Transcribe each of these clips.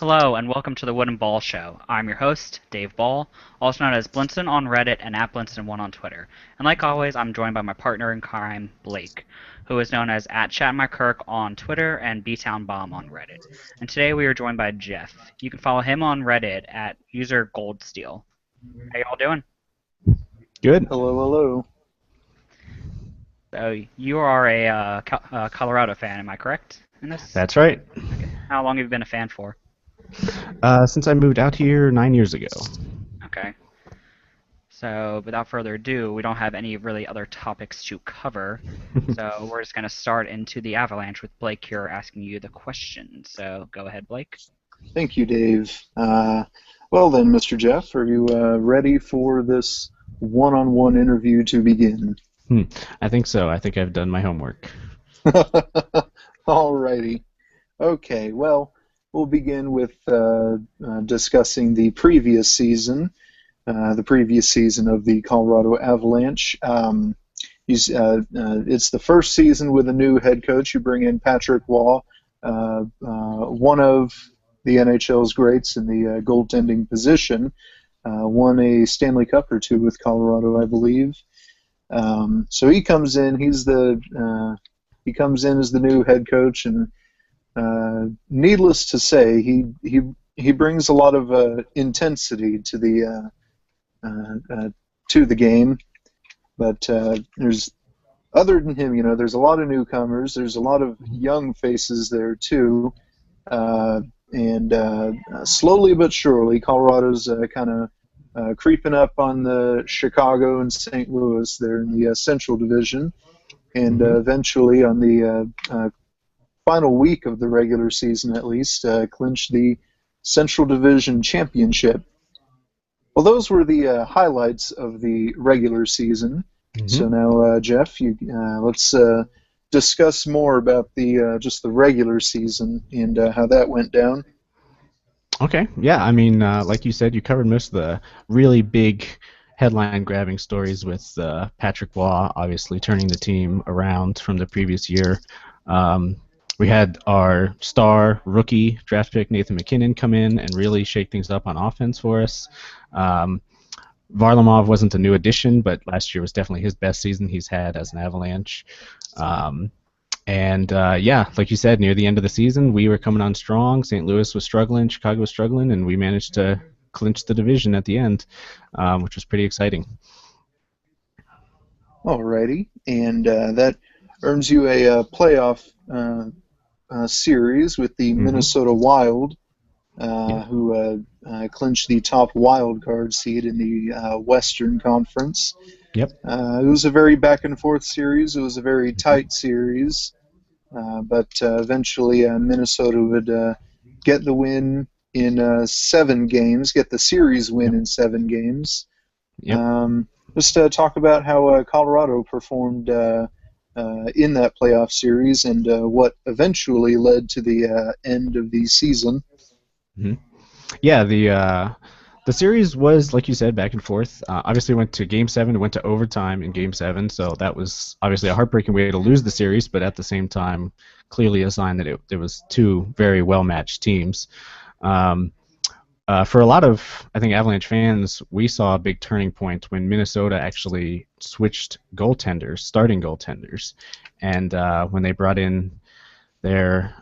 Hello and welcome to the Wooden Ball Show. I'm your host, Dave Ball, also known as Blinson on Reddit and at Blinson1 on Twitter. And like always, I'm joined by my partner in crime, Blake, who is known as at ChatMyKirk on Twitter and BTownBomb on Reddit. And today we are joined by Jeff. You can follow him on Reddit at user Goldsteel. How y'all doing? Good. Hello, hello. So you are a Colorado fan, am I correct in this? That's right. Okay. How long have you been a fan for? Since I moved out here 9 years ago. Okay. So without further ado, we don't have any really other topics to cover. So we're just going to start into the Avalanche with Blake here asking you the question. So go ahead, Blake. Thank you, Dave. Well then, Mr. Jeff, are you ready for this one-on-one interview to begin? I think so. I think I've done my homework. Alrighty. Okay, well, we'll begin with discussing the previous season of the Colorado Avalanche. It's the first season with a new head coach. You bring in Patrick Waugh, one of the NHL's greats in the goaltending position. Won a Stanley Cup or two with Colorado, I believe. So he comes in. He comes in as the new head coach, and needless to say, he brings a lot of intensity to the game. But there's other than him, there's a lot of newcomers. There's a lot of young faces there too, and slowly but surely, Colorado's kind of creeping up on the Chicago and St. Louis there in the Central Division, and eventually on the final week of the regular season at least, clinch the Central Division Championship. Well, those were the highlights of the regular season. So now, Jeff, let's discuss more about just the regular season and how that went down. Okay. Yeah, I mean, like you said, you covered most of the really big headline-grabbing stories with Patrick Waugh obviously turning the team around from the previous year. We had our star rookie draft pick Nathan MacKinnon come in and really shake things up on offense for us. Varlamov wasn't a new addition, but last year was definitely his best season he's had as an Avalanche. Yeah, like you said, near the end of the season, we were coming on strong. St. Louis was struggling, Chicago was struggling, and we managed to clinch the division at the end, which was pretty exciting. Alrighty, and that earns you a playoff series with the Minnesota Wild, who clinched the top wild card seed in the Western Conference. Yep. It was a very back-and-forth series. It was a very tight series, but eventually Minnesota would get the win in 7 games, get the series win in 7 games. Yep. Just talk about how Colorado performed in that playoff series and what eventually led to the end of the season. Yeah, the series was, like you said, back and forth. Obviously went to Game 7, went to overtime in Game 7, so that was obviously a heartbreaking way to lose the series, but at the same time, clearly a sign that it was 2 very well-matched teams. For a lot of, I think, Avalanche fans, we saw a big turning point when Minnesota actually switched goaltenders, starting goaltenders, and when they brought in their,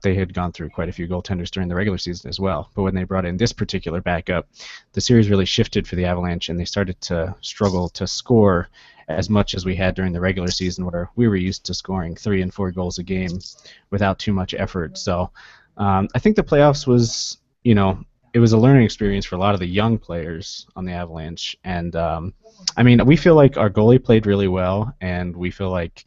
they had gone through quite a few goaltenders during the regular season as well, but when they brought in this particular backup, the series really shifted for the Avalanche, and they started to struggle to score as much as we had during the regular season, where we were used to scoring 3 and 4 goals a game without too much effort. So I think the playoffs was, it was a learning experience for a lot of the young players on the Avalanche, and I mean, we feel like our goalie played really well, and we feel like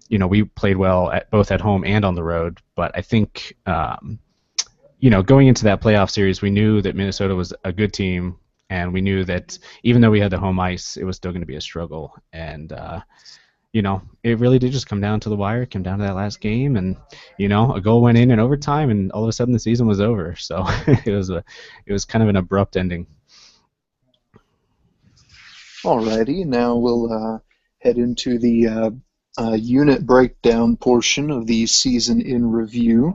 we played well both at home and on the road, but I think, going into that playoff series, we knew that Minnesota was a good team, and we knew that even though we had the home ice, it was still going to be a struggle. And, it really did just come down to the wire, it came down to that last game, and, a goal went in overtime, and all of a sudden the season was over. So it was kind of an abrupt ending. Alrighty, now we'll head into the unit breakdown portion of the season in review.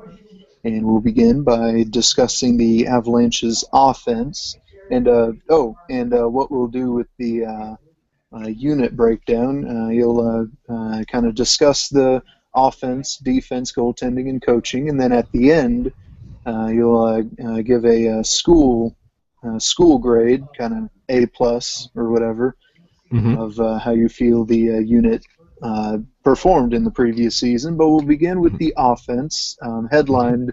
and we'll begin by discussing the Avalanche's offense. And what we'll do with the unit breakdown, you'll kind of discuss the offense, defense, goaltending, and coaching, and then at the end, you'll give a school grade, kind of A plus or whatever, of how you feel the unit performed in the previous season. But we'll begin with the offense, headlined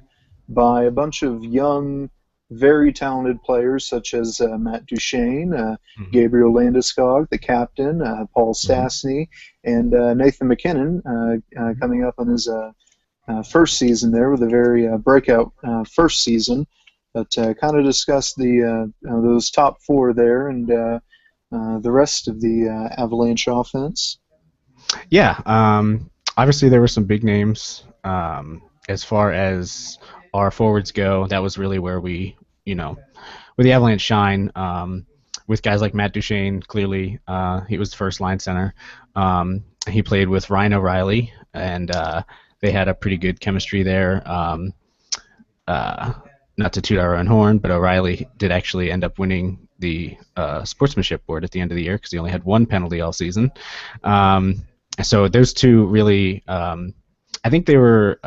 by a bunch of young, very talented players such as Matt Duchene, Gabriel Landeskog, the captain, Paul Stastny, and Nathan MacKinnon, coming up on his first season there with a very breakout first season. But kind of discuss the those top four there and the rest of the Avalanche offense. Yeah, obviously there were some big names. As far as our forwards go, that was really where we, where the Avalanche shine. With guys like Matt Duchene, clearly he was the first line center. He played with Ryan O'Reilly, and they had a pretty good chemistry there. Not to toot our own horn, but O'Reilly did actually end up winning the sportsmanship award at the end of the year because he only had one penalty all season. So those two really, I think they were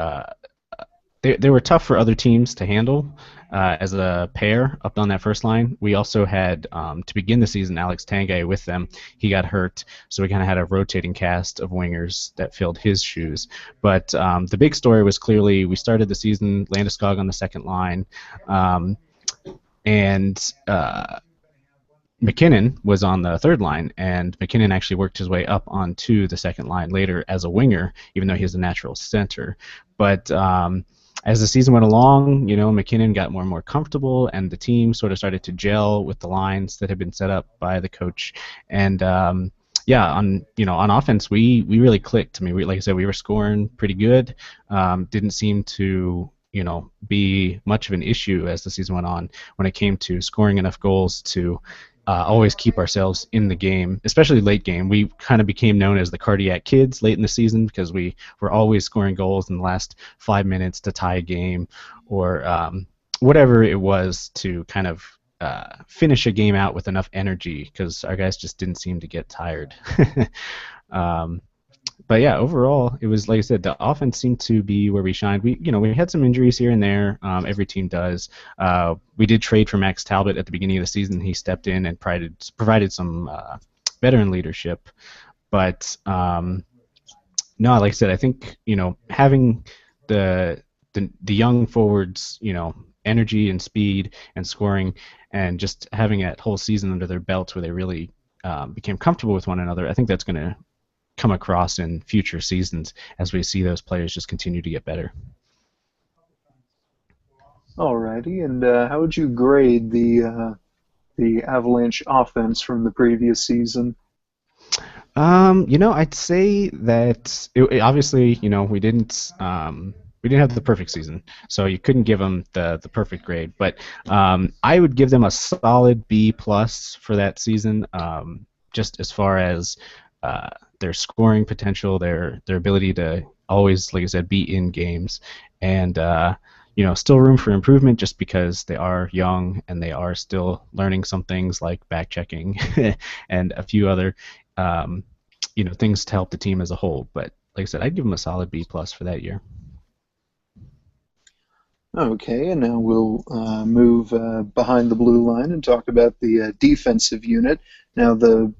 tough for other teams to handle as a pair up on that first line. We also had, to begin the season, Alex Tanguay with them. He got hurt, so we kind of had a rotating cast of wingers that filled his shoes. But the big story was clearly we started the season, Landeskog on the second line, and MacKinnon was on the third line, and MacKinnon actually worked his way up onto the second line later as a winger, even though he's a natural center. But as the season went along, MacKinnon got more and more comfortable, and the team sort of started to gel with the lines that had been set up by the coach. And on offense, we really clicked. I mean, like I said, we were scoring pretty good. Didn't seem to be much of an issue as the season went on when it came to scoring enough goals to always keep ourselves in the game, especially late game. We kind of became known as the cardiac kids late in the season because we were always scoring goals in the last 5 minutes to tie a game or whatever it was to kind of finish a game out with enough energy because our guys just didn't seem to get tired. But yeah, overall, it was like I said, the offense seemed to be where we shined. We had some injuries here and there. Every team does. We did trade for Max Talbot at the beginning of the season. He stepped in and provided some veteran leadership. But no, like I said, I think having the young forwards, energy and speed and scoring, and just having that whole season under their belts where they really became comfortable with one another, I think that's going to come across in future seasons as we see those players just continue to get better. Alrighty, and how would you grade the Avalanche offense from the previous season? I'd say that obviously, we didn't have the perfect season, so you couldn't give them the perfect grade. But I would give them a solid B plus for that season, just as far as their scoring potential, their ability to always, like I said, be in games, and still room for improvement just because they are young and they are still learning some things like back checking and a few other things to help the team as a whole. But like I said, I'd give them a solid B plus for that year. Okay, and now we'll move behind the blue line and talk about the defensive unit. Now, the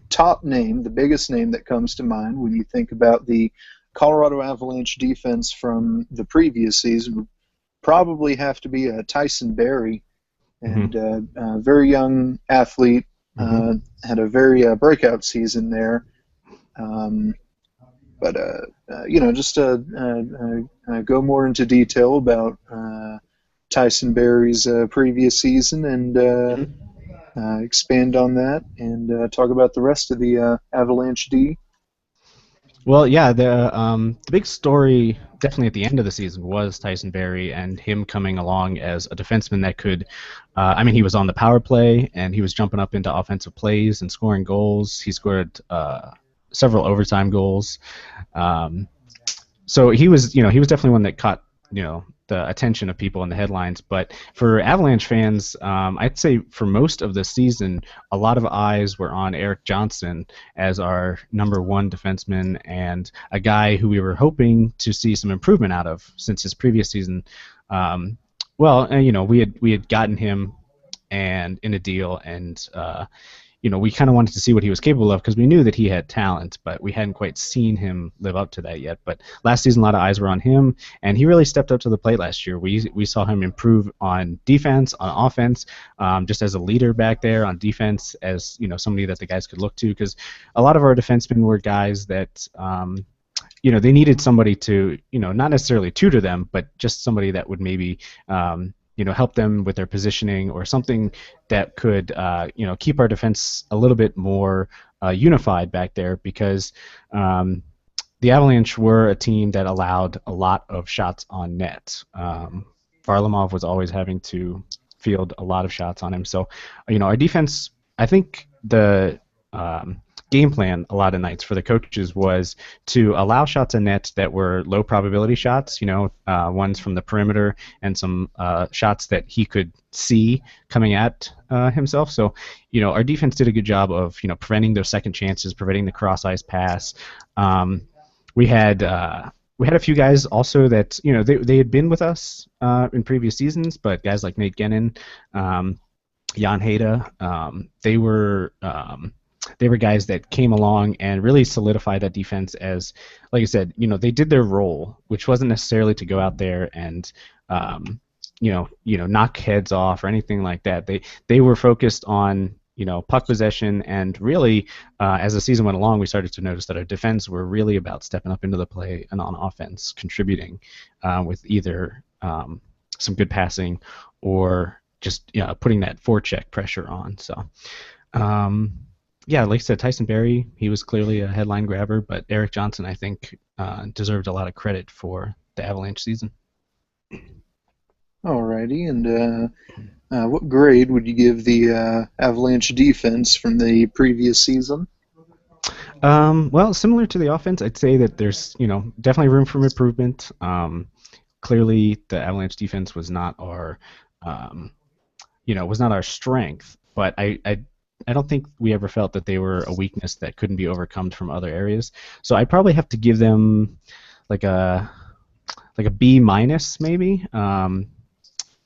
top name, the biggest name that comes to mind when you think about the Colorado Avalanche defense from the previous season would probably have to be Tyson Barrie, and a very young athlete, had a very breakout season there. Just to go more into detail about Tyson Barrie's previous season and expand on that and talk about the rest of the Avalanche D. Well, yeah, the big story definitely at the end of the season was Tyson Barrie and him coming along as a defenseman that could, he was on the power play and he was jumping up into offensive plays and scoring goals. He scored several overtime goals. So he was definitely one that caught, the attention of people in the headlines. But for Avalanche fans, I'd say for most of the season, a lot of eyes were on Erik Johnson as our number one defenseman and a guy who we were hoping to see some improvement out of since his previous season. We had gotten him and in a deal, and we kind of wanted to see what he was capable of because we knew that he had talent, but we hadn't quite seen him live up to that yet. But last season, a lot of eyes were on him, and he really stepped up to the plate last year. We saw him improve on defense, on offense, just as a leader back there on defense, as somebody that the guys could look to, because a lot of our defensemen were guys that they needed somebody to not necessarily tutor them, but just somebody that would maybe help them with their positioning or something that could, keep our defense a little bit more unified back there, because the Avalanche were a team that allowed a lot of shots on net. Varlamov was always having to field a lot of shots on him. So, our defense, I think the game plan a lot of nights for the coaches was to allow shots on net that were low probability shots, ones from the perimeter and some shots that he could see coming at himself. So, our defense did a good job of, preventing those second chances, preventing the cross ice pass. We had a few guys also that, they had been with us in previous seasons, but guys like Nate Gennin, Jan Heda, they were guys that came along and really solidified that defense as, like I said, they did their role, which wasn't necessarily to go out there and, knock heads off or anything like that. They were focused on, puck possession, and really, as the season went along, we started to notice that our defense were really about stepping up into the play and on offense, contributing with either some good passing or just putting that forecheck pressure on. So. Yeah, like I said, Tyson Barrie, he was clearly a headline grabber, but Erik Johnson, I think, deserved a lot of credit for the Avalanche season. Alrighty, and what grade would you give the Avalanche defense from the previous season? Well, similar to the offense, I'd say that there's, definitely room for improvement. Clearly, the Avalanche defense was not our, strength, but I don't think we ever felt that they were a weakness that couldn't be overcome from other areas. So I'd probably have to give them like a B minus maybe.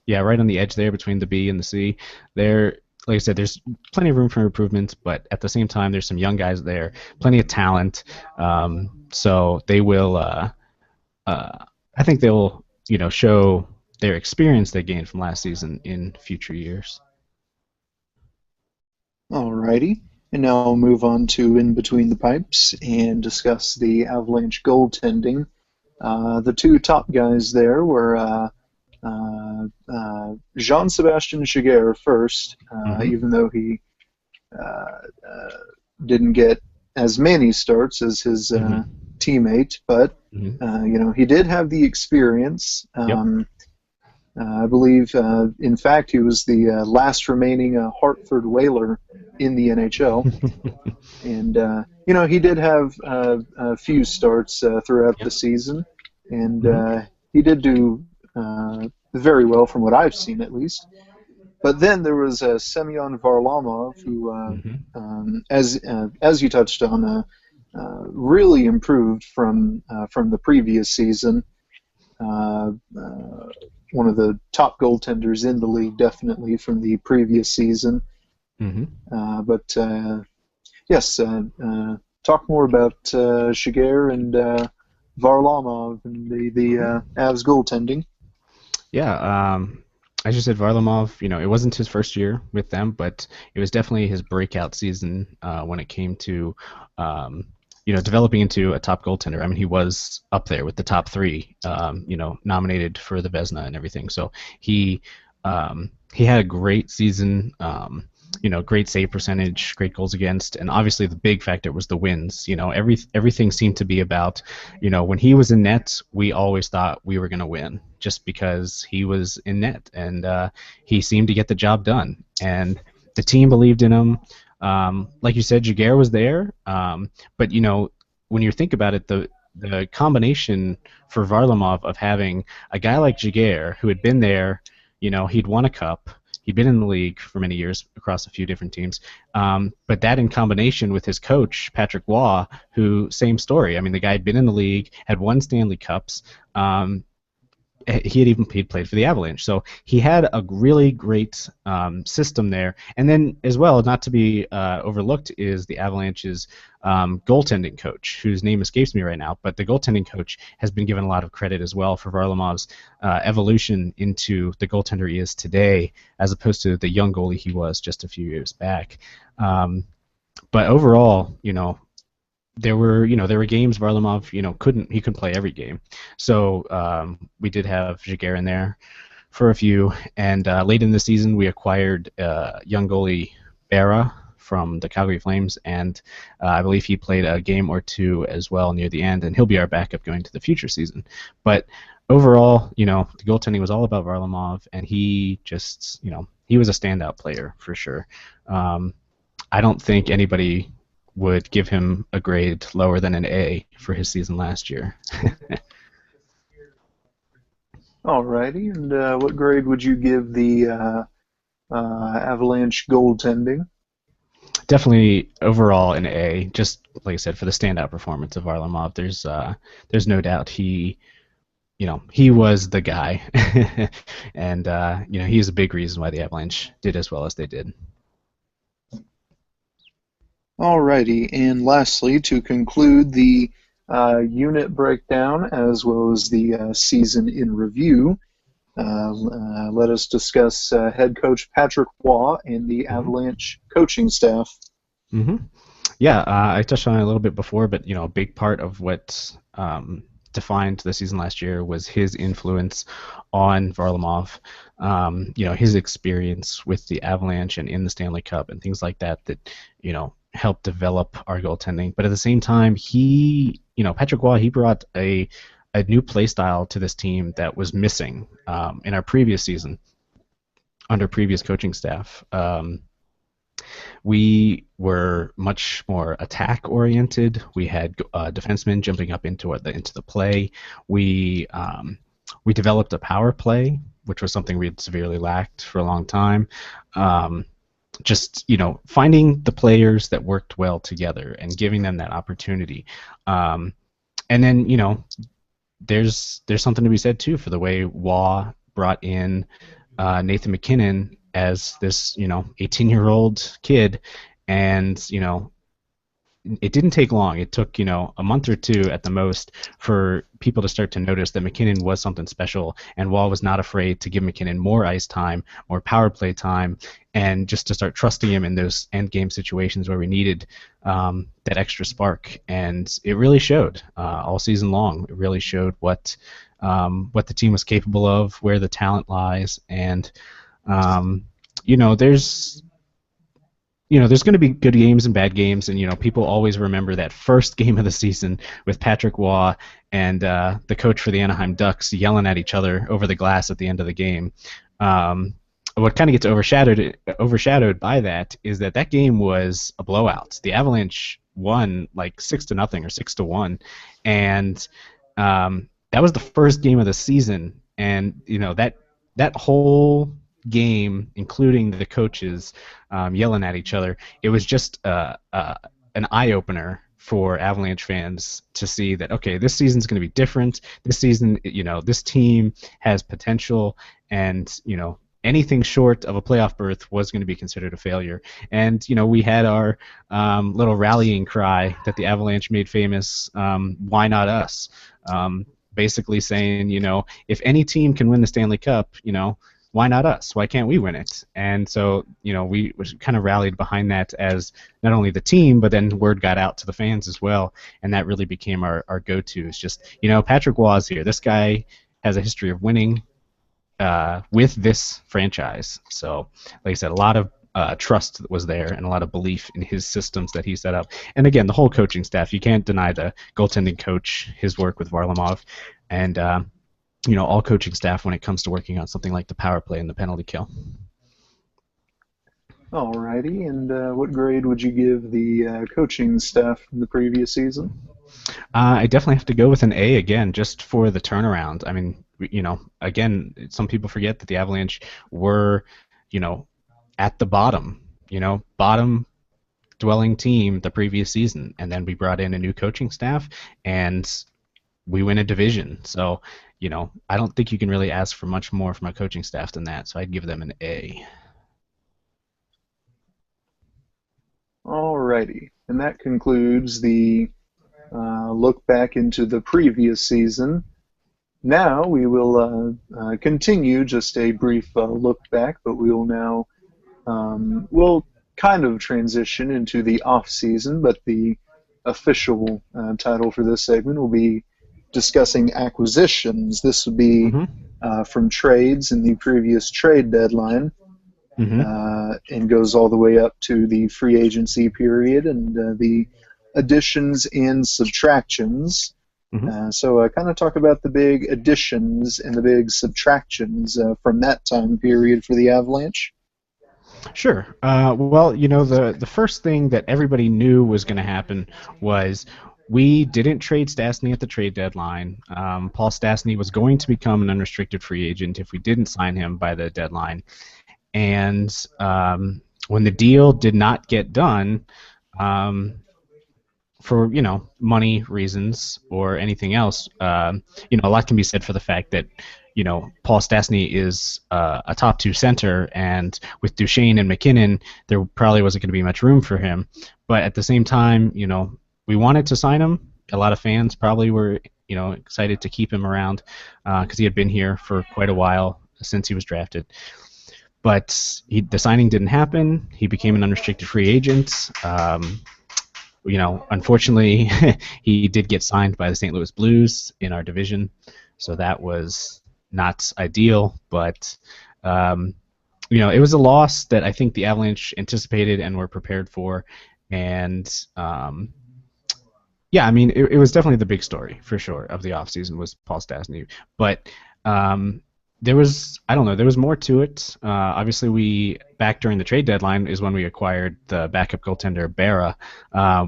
Yeah, right on the edge there between the B and the C. There, like I said, there's plenty of room for improvement, but at the same time, there's some young guys there, plenty of talent. So they will. I think they'll show their experience they gained from last season in future years. Alrighty, and now I'll move on to In Between the Pipes and discuss the Avalanche goaltending. The two top guys there were Jean-Sébastien Giguère first, even though he didn't get as many starts as his teammate, but he did have the experience. I believe, in fact, he was the last remaining Hartford Whaler in the NHL. And, he did have a few starts throughout the season, and he did do very well from what I've seen, at least. But then there was Semyon Varlamov, who, as you touched on, really improved from the previous season. One of the top goaltenders in the league, definitely, from the previous season. But yes, talk more about Giguère and Varlamov and the Avs goaltending. Yeah, as you said, Varlamov, it wasn't his first year with them, but it was definitely his breakout season when it came to developing into a top goaltender. I mean, he was up there with the top three, nominated for the Vezina and everything. So he had a great season, great save percentage, great goals against, and obviously the big factor was the wins. Everything seemed to be about, when he was in net, we always thought we were going to win just because he was in net, and he seemed to get the job done. And the team believed in him. Like you said, Giguère was there, but when you think about it, the combination for Varlamov of having a guy like Jaguar who had been there, he'd won a cup. He'd been in the league for many years across a few different teams. But that in combination with his coach, Patrick Waugh, who, same story. I mean, the guy had been in the league, had won Stanley Cups. He'd played for the Avalanche, so he had a really great system there. And then as well, not to be overlooked, is the Avalanche's goaltending coach, whose name escapes me right now. But the goaltending coach has been given a lot of credit as well for Varlamov's evolution into the goaltender he is today, as opposed to the young goalie he was just a few years back. But overall, there were games Varlamov couldn't play every game, so we did have Jaguar in there for a few, and late in the season we acquired young goalie Berra from the Calgary Flames, and I believe he played a game or two as well near the end, and he'll be our backup going to the future season. But overall, the goaltending was all about Varlamov, and he just he was a standout player for sure. I don't think anybody would give him a grade lower than an A for his season last year. Alrighty, and what grade would you give the Avalanche goaltending? Definitely overall an A. Just like I said, for the standout performance of Varlamov, there's no doubt he was the guy, and he is a big reason why the Avalanche did as well as they did. Alrighty, and lastly, to conclude the unit breakdown as well as the season in review, let us discuss head coach Patrick Waugh and the Avalanche coaching staff. Mm-hmm. Yeah, I touched on it a little bit before, but a big part of what defined the season last year was his influence on Varlamov. His experience with the Avalanche and in the Stanley Cup and things like that helped develop our goaltending. But at the same time, Patrick Waugh, he brought a new play style to this team that was missing in our previous season under previous coaching staff. We were much more attack-oriented. We had defensemen jumping up into the play. We developed a power play, which was something we had severely lacked for a long time. Just finding the players that worked well together and giving them that opportunity. And then there's something to be said too for the way Waugh brought in Nathan MacKinnon as this 18-year-old kid, and it didn't take long. It took a month or two at the most for people to start to notice that MacKinnon was something special, and Waugh was not afraid to give MacKinnon more ice time, more power play time, and just to start trusting him in those end game situations where we needed that extra spark. And it really showed all season long. It really showed what the team was capable of, where the talent lies, and there's going to be good games and bad games, and people always remember that first game of the season with Patrick Waugh and the coach for the Anaheim Ducks yelling at each other over the glass at the end of the game. What kind of gets overshadowed by that is that game was a blowout. The Avalanche won like 6-0 or 6-1, and that was the first game of the season, and that whole game, including the coaches yelling at each other, it was just an eye-opener for Avalanche fans to see that, okay, this season's going to be different. This season, this team has potential, and anything short of a playoff berth was going to be considered a failure. And we had our little rallying cry that the Avalanche made famous, why not us? Basically saying, if any team can win the Stanley Cup, why not us? Why can't we win it? And so, we kind of rallied behind that as not only the team, but then word got out to the fans as well, and that really became our go-to. It's just, Patrick Waugh's here. This guy has a history of winning with this franchise. So, like I said, a lot of trust was there and a lot of belief in his systems that he set up. And again, the whole coaching staff, you can't deny the goaltending coach, his work with Varlamov, and all coaching staff when it comes to working on something like the power play and the penalty kill. Alrighty, and what grade would you give the coaching staff from the previous season? I definitely have to go with an A again, just for the turnaround. I mean, again, some people forget that the Avalanche were, you know, at the bottom, bottom dwelling team the previous season, and then we brought in a new coaching staff, and we win a division. So, I don't think you can really ask for much more from a coaching staff than that. So I'd give them an A. Alrighty, and that concludes the look back into the previous season. Now we will continue just a brief look back, but we will now we'll kind of transition into the off season, but the official title for this segment will be discussing acquisitions. This would be from trades in the previous trade deadline, and goes all the way up to the free agency period and the additions and subtractions. So kind of talk about the big additions and the big subtractions from that time period for the Avalanche. Sure. Well, the first thing that everybody knew was going to happen was we didn't trade Stastny at the trade deadline. Paul Stastny was going to become an unrestricted free agent if we didn't sign him by the deadline. And when the deal did not get done, for money reasons or anything else, a lot can be said for the fact that Paul Stastny is a top two center, and with Duchesne and McKinnon, there probably wasn't going to be much room for him. But at the same time, we wanted to sign him. A lot of fans probably were excited to keep him around because he had been here for quite a while since he was drafted. But the signing didn't happen. He became an unrestricted free agent. Unfortunately, he did get signed by the St. Louis Blues in our division, so that was not ideal. But it was a loss that I think the Avalanche anticipated and were prepared for. And it was definitely the big story for sure of the offseason was Paul Stastny. But there was more to it. Obviously, back during the trade deadline is when we acquired the backup goaltender Berra.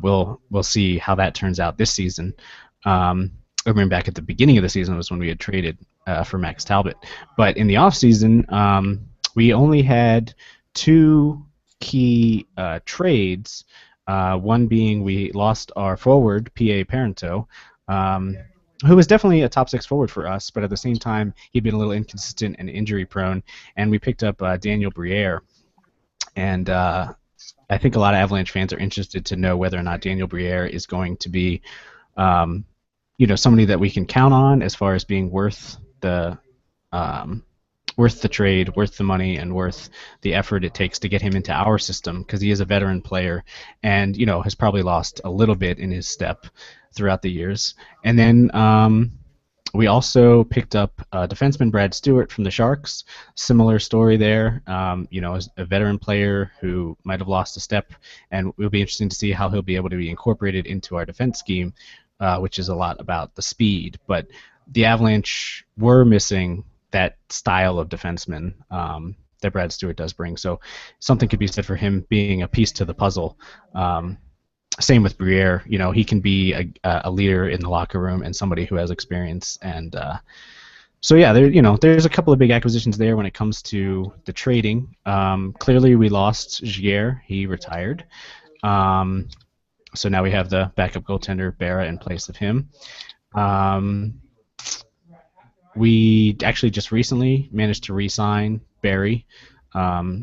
We'll see how that turns out this season. Back at the beginning of the season was when we had traded for Max Talbot. But in the offseason, we only had two key trades. One being we lost our forward, P.A. Parento, who was definitely a top six forward for us, but at the same time, he'd been a little inconsistent and injury prone, and we picked up Daniel Briere. And I think a lot of Avalanche fans are interested to know whether or not Daniel Briere is going to be, somebody that we can count on as far as being worth the trade, worth the money, and worth the effort it takes to get him into our system, because he is a veteran player and has probably lost a little bit in his step throughout the years. And then we also picked up defenseman Brad Stewart from the Sharks. Similar story there. As a veteran player who might have lost a step, and it'll be interesting to see how he'll be able to be incorporated into our defense scheme, which is a lot about the speed. But the Avalanche were missing that style of defenseman that Brad Stewart does bring. So something could be said for him being a piece to the puzzle. Same with Briere. He can be a leader in the locker room and somebody who has experience. And there's a couple of big acquisitions there when it comes to the trading. Clearly, we lost Gier. He retired. So now we have the backup goaltender Berra in place of him. We actually just recently managed to re-sign Barry.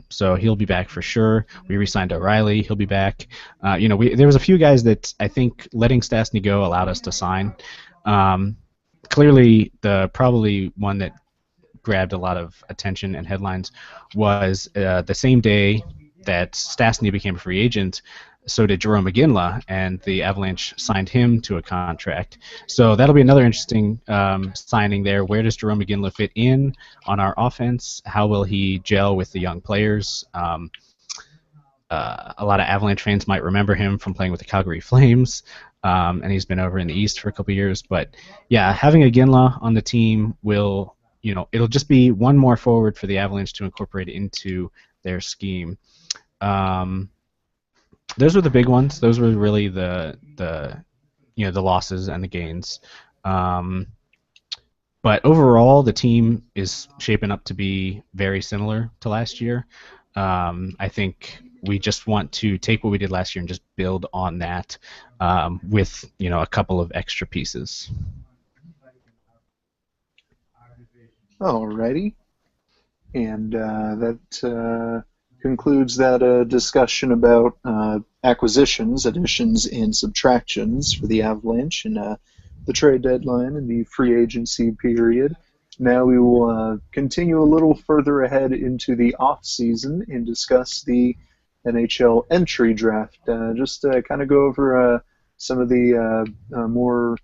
So he'll be back for sure. We re-signed O'Reilly. He'll be back. There was a few guys that I think letting Stastny go allowed us to sign. Clearly, the probably one that grabbed a lot of attention and headlines was the same day that Stastny became a free agent, so did Jarome Iginla, and the Avalanche signed him to a contract. So that'll be another interesting signing there. Where does Jarome Iginla fit in on our offense? How will he gel with the young players? A lot of Avalanche fans might remember him from playing with the Calgary Flames, and he's been over in the East for a couple years. But yeah, having Iginla on the team will, it'll just be one more forward for the Avalanche to incorporate into their scheme. Those were the big ones. Those were really the the losses and the gains. But overall, the team is shaping up to be very similar to last year. I think we just want to take what we did last year and just build on that with a couple of extra pieces. Alrighty. And that concludes that discussion about acquisitions, additions, and subtractions for the Avalanche and the trade deadline and the free agency period. Now we will continue a little further ahead into the off-season and discuss the NHL entry draft. Just to kind of go over some of the more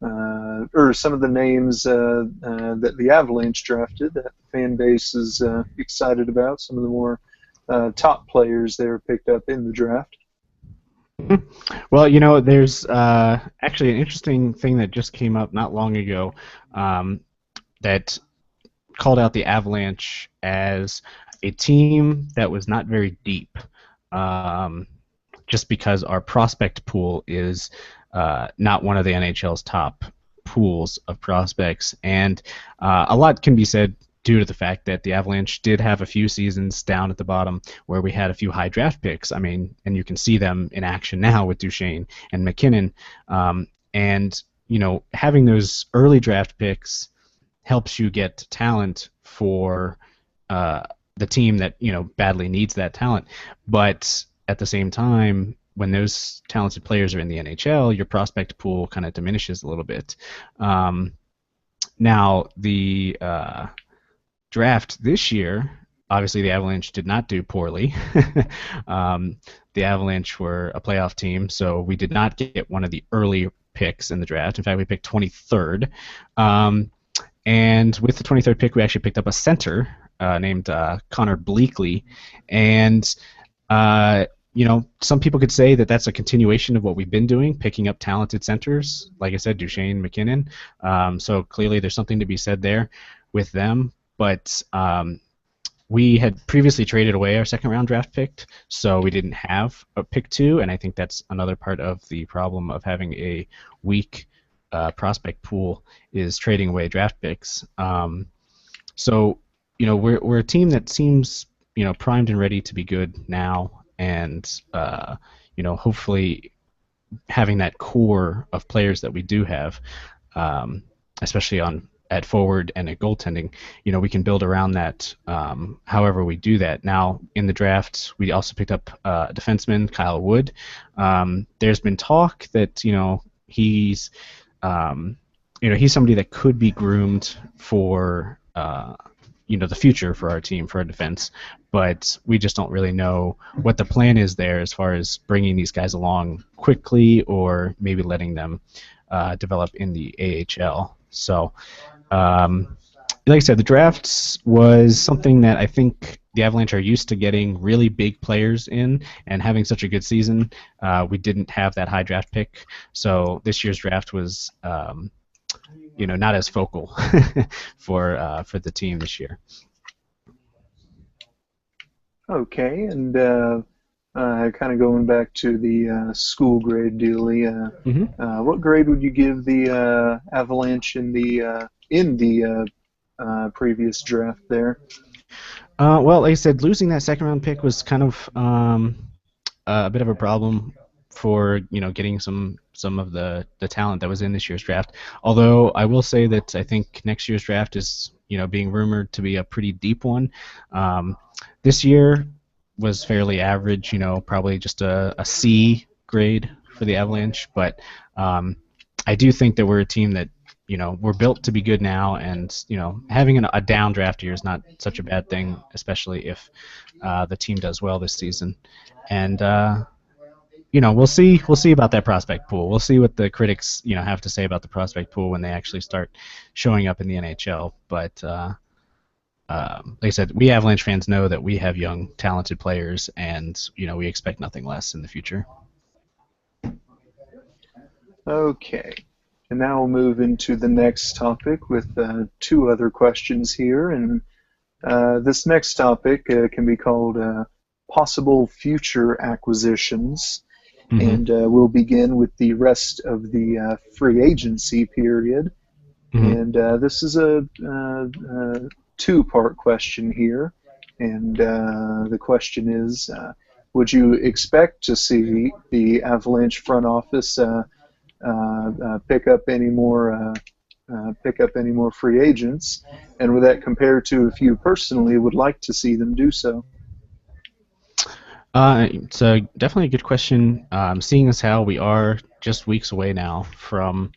or some of the names that the Avalanche drafted that the fan base is excited about, some of the more top players they were picked up in the draft. Well, there's actually an interesting thing that just came up not long ago that called out the Avalanche as a team that was not very deep, just because our prospect pool is not one of the NHL's top pools of prospects, and a lot can be said due to the fact that the Avalanche did have a few seasons down at the bottom where we had a few high draft picks. I mean, and you can see them in action now with Duchesne and McKinnon, and having those early draft picks helps you get talent for the team that badly needs that talent, but at the same time, when those talented players are in the NHL, your prospect pool kind of diminishes a little bit. Now, the draft this year, obviously the Avalanche did not do poorly. The Avalanche were a playoff team, so we did not get one of the early picks in the draft. In fact, we picked 23rd. And with the 23rd pick, we actually picked up a center named Connor Bleakley. And some people could say that that's a continuation of what we've been doing, picking up talented centers. Like I said, Duchesne, McKinnon. So clearly there's something to be said there with them. But we had previously traded away our second-round draft pick, so we didn't have a pick 2, and I think that's another part of the problem of having a weak prospect pool is trading away draft picks. So we're a team that seems primed and ready to be good now. And hopefully having that core of players that we do have, especially at forward and at goaltending, we can build around that however we do that. Now, in the draft, we also picked up defenseman Kyle Wood. There's been talk that he's he's somebody that could be groomed for the future for our team, for our defense, but we just don't really know what the plan is there as far as bringing these guys along quickly or maybe letting them develop in the AHL. So, like I said, the drafts was something that I think the Avalanche are used to getting really big players in and having such a good season. We didn't have that high draft pick, so this year's draft was not as focal for the team this year. Okay, and kind of going back to the school grade dealie, what grade would you give the Avalanche in the previous draft there? Well, like I said, losing that second round pick was kind of a bit of a problem for getting some of the talent that was in this year's draft. Although I will say that I think next year's draft is being rumored to be a pretty deep one. This year was fairly average, probably just a C grade for the Avalanche. But I do think that we're a team that we're built to be good now, and having a down draft year is not such a bad thing, especially if the team does well this season. And we'll see about that prospect pool. We'll see what the critics have to say about the prospect pool when they actually start showing up in the NHL. But like I said, we Avalanche fans know that we have young, talented players, and we expect nothing less in the future. Okay. And now we'll move into the next topic with two other questions here. And this next topic can be called possible future acquisitions. and we'll begin with the rest of the free agency period. And this is a two-part question here, and the question is, would you expect to see the Avalanche front office pick up any more free agents, and would that compare to if you personally would like to see them do so? It's definitely a good question. Seeing as how we are just weeks away now from,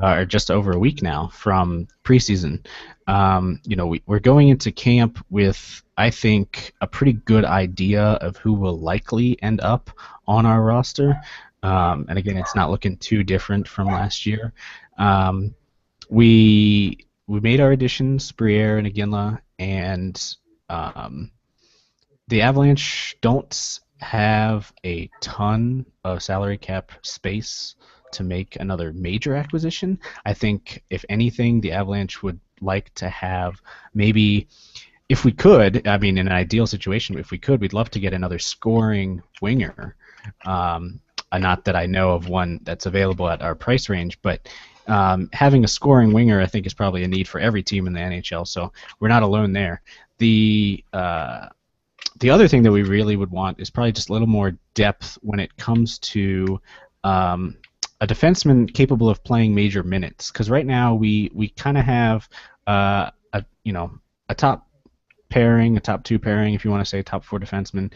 or just over a week now from preseason, we're going into camp with, I think, a pretty good idea of who will likely end up on our roster. And again, it's not looking too different from last year. We made our additions, Briere and Iginla, and the Avalanche don't have a ton of salary cap space to make another major acquisition. I think, if anything, the Avalanche would like to have maybe, if we could, I mean, in an ideal situation, if we could, we'd love to get another scoring winger. Not that I know of one that's available at our price range, but having a scoring winger, I think, is probably a need for every team in the NHL, so we're not alone there. The other thing that we really would want is probably just a little more depth when it comes to a defenseman capable of playing major minutes. Because right now we kind of have a top pairing, a top two pairing, if you want to say top four defenseman.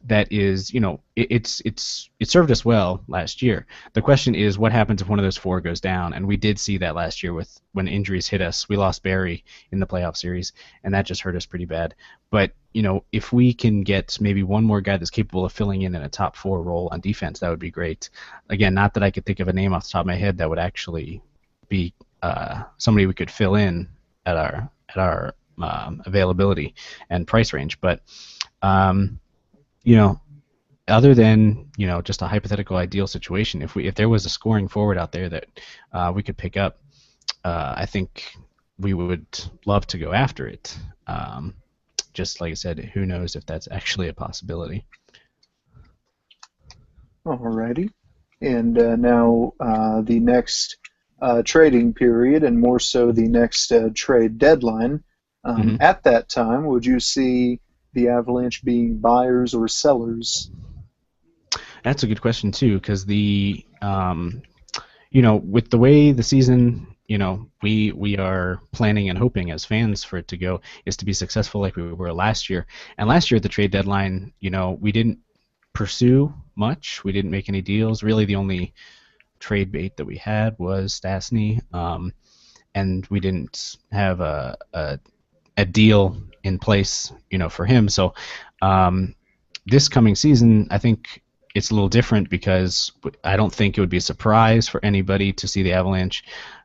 That is, it served us well last year. The question is, what happens if one of those four goes down? And we did see that last year when injuries hit us. We lost Barry in the playoff series, and that just hurt us pretty bad. But if we can get maybe one more guy that's capable of filling in a top four role on defense, that would be great. Again, not that I could think of a name off the top of my head that would actually be somebody we could fill in at our availability and price range, but. Other than just a hypothetical ideal situation, if there was a scoring forward out there that we could pick up, I think we would love to go after it. Just like I said, who knows if that's actually a possibility. Alrighty, and now the next trading period, and more so the next trade deadline. At that time, would you see the Avalanche being buyers or sellers? That's a good question too, because with the way the season, we are planning and hoping as fans for it to go is to be successful like we were last year. And last year at the trade deadline, we didn't pursue much. We didn't make any deals. Really, the only trade bait that we had was Stastny, and we didn't have a deal in place, for him. So this coming season, I think it's a little different because I don't think it would be a surprise for anybody to see the Avalanche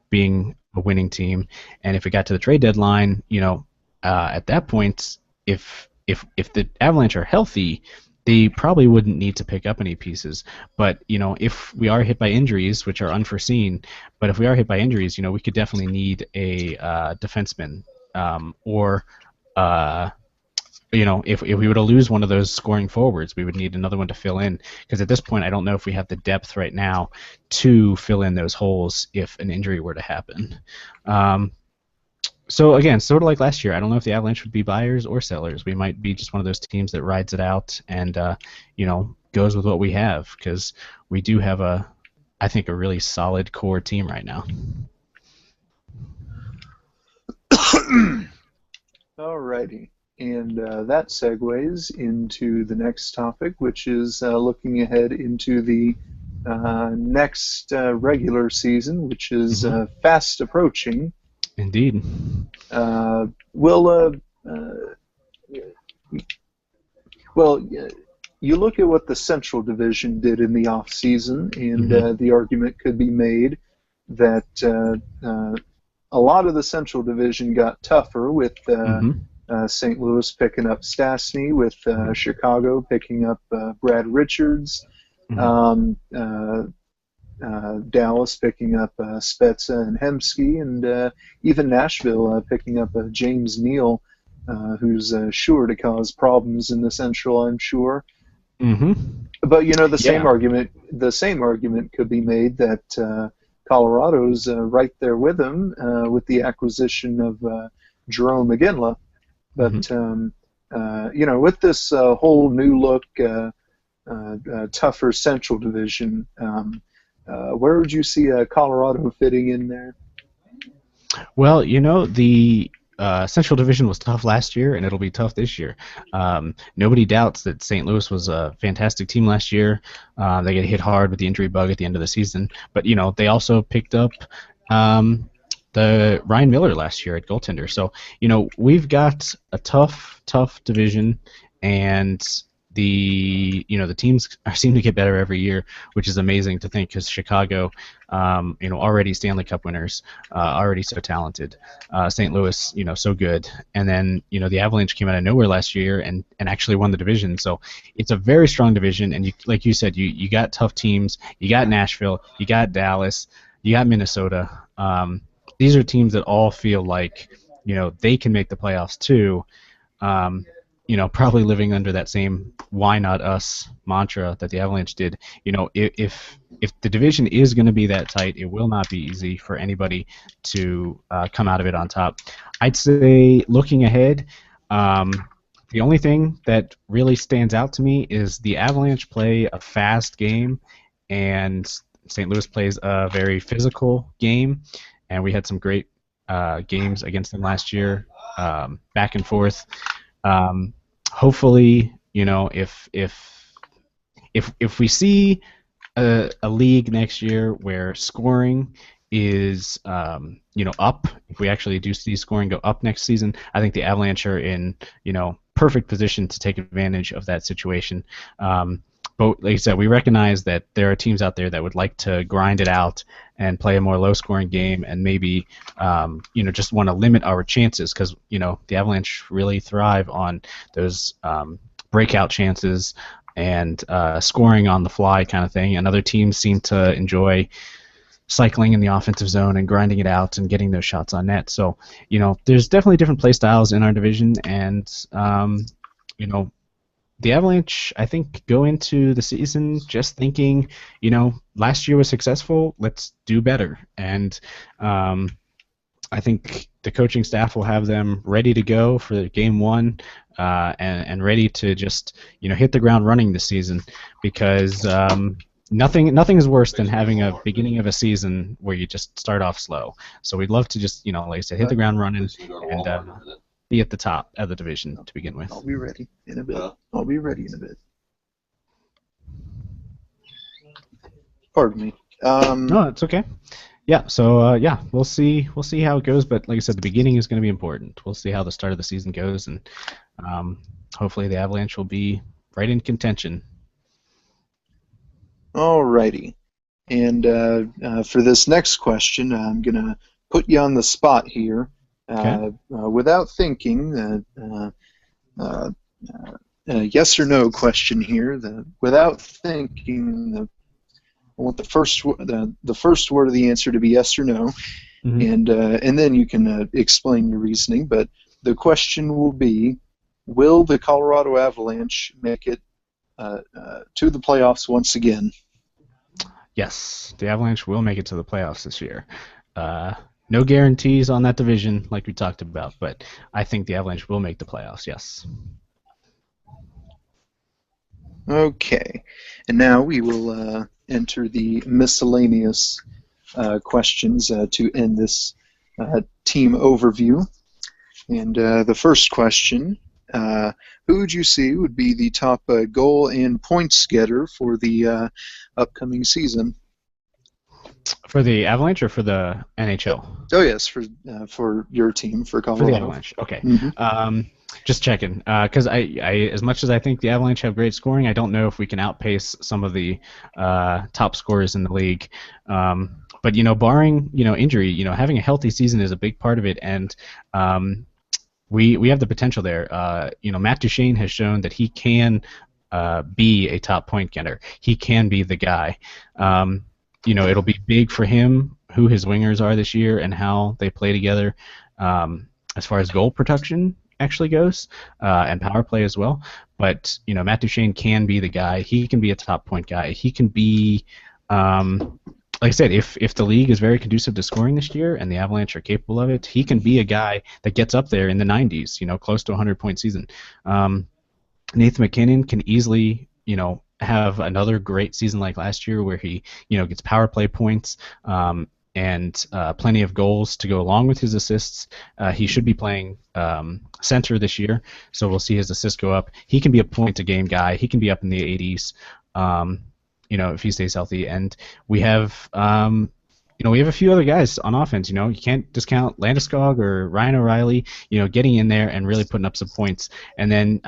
being a winning team. And if it got to the trade deadline, at that point, if the Avalanche are healthy, they probably wouldn't need to pick up any pieces. But if we are hit by injuries, which are unforeseen, but if we are hit by injuries, we could definitely need a defenseman, or if we were to lose one of those scoring forwards, we would need another one to fill in. Because at this point, I don't know if we have the depth right now to fill in those holes if an injury were to happen. So again, sort of like last year, I don't know if the Avalanche would be buyers or sellers. We might be just one of those teams that rides it out and goes with what we have, because we do have I think a really solid core team right now. Alrighty, and that segues into the next topic, which is looking ahead into the next regular season, which is fast approaching. Indeed. You look at what the Central Division did in the off-season, and the argument could be made that a lot of the Central Division got tougher with St. Louis picking up Stastny, with Chicago picking up Brad Richards, Dallas picking up Spezza and Hemsky, and even Nashville picking up James Neal, who's sure to cause problems in the Central, I'm sure. But the Yeah. same argument could be made that Colorado's right there with them with the acquisition of Jerome McGinley. Hmm. But with this whole new look, tougher Central Division, where would you see Colorado fitting in there? Well, the Central Division was tough last year, and it'll be tough this year. Nobody doubts that St. Louis was a fantastic team last year. They get hit hard with the injury bug at the end of the season, but they also picked up the Ryan Miller last year at goaltender. So we've got a tough division, and the teams seem to get better every year, which is amazing to think because Chicago, already Stanley Cup winners, already so talented. St. Louis, so good, and then the Avalanche came out of nowhere last year and actually won the division. So it's a very strong division, and like you said, you got tough teams. You got Nashville, you got Dallas, you got Minnesota. These are teams that all feel like they can make the playoffs too. Probably living under that same "why not us" mantra that the Avalanche did. If the division is going to be that tight, it will not be easy for anybody to come out of it on top. I'd say looking ahead, the only thing that really stands out to me is the Avalanche play a fast game, and St. Louis plays a very physical game, and we had some great games against them last year, back and forth. Hopefully, if we see a league next year where scoring is up, if we actually do see scoring go up next season, I think the Avalanche are in perfect position to take advantage of that situation. But like I said, we recognize that there are teams out there that would like to grind it out and play a more low-scoring game, and maybe just want to limit our chances because the Avalanche really thrive on those breakout chances and scoring on the fly kind of thing, and other teams seem to enjoy cycling in the offensive zone and grinding it out and getting those shots on net. So there's definitely different play styles in our division, and the Avalanche, I think, go into the season just thinking, last year was successful, let's do better. And I think the coaching staff will have them ready to go for game one, and ready to just, hit the ground running this season, because nothing is worse than having a beginning of a season where you just start off slow. So we'd love to just, like I said, hit the ground running and be at the top of the division to begin with. I'll be ready in a bit. Pardon me. No, it's okay. Yeah, so we'll see how it goes, but like I said, the beginning is going to be important. We'll see how the start of the season goes, and hopefully the Avalanche will be right in contention. Alrighty. And for this next question, I'm going to put you on the spot here. Okay. Without thinking, yes or no question here. Without thinking, I want the first word of the answer to be yes or no, Mm-hmm. and then you can explain your reasoning. But the question will be: will the Colorado Avalanche make it to the playoffs once again? Yes, the Avalanche will make it to the playoffs this year. No guarantees on that division, like we talked about, but I think the Avalanche will make the playoffs, yes. Okay. And now we will enter the miscellaneous questions to end this team overview. And the first question, who would you see would be the top goal and points getter for the upcoming season? For the Avalanche or for the NHL? Oh yes, for your team, for Colorado. For the Avalanche, okay. Mm-hmm. Just checking, because I as much as I think the Avalanche have great scoring, I don't know if we can outpace some of the top scorers in the league. But barring injury, having a healthy season is a big part of it, and we have the potential there. Matt Duchene has shown that he can be a top point getter. He can be the guy. It'll be big for him who his wingers are this year and how they play together. As far as goal production, actually goes, and power play as well. But Matt Duchene can be the guy. He can be a top point guy. He can be, like I said, if the league is very conducive to scoring this year and the Avalanche are capable of it, he can be a guy that gets up there in the 90s. Close to a 100-point season. Nathan MacKinnon can easily, have another great season like last year where he, gets power play points. And plenty of goals to go along with his assists. He should be playing center this year, so we'll see his assists go up. He can be a point-a-game guy. He can be up in the 80s, if he stays healthy. And we have, we have a few other guys on offense. You can't discount Landeskog or Ryan O'Reilly, getting in there and really putting up some points. And then,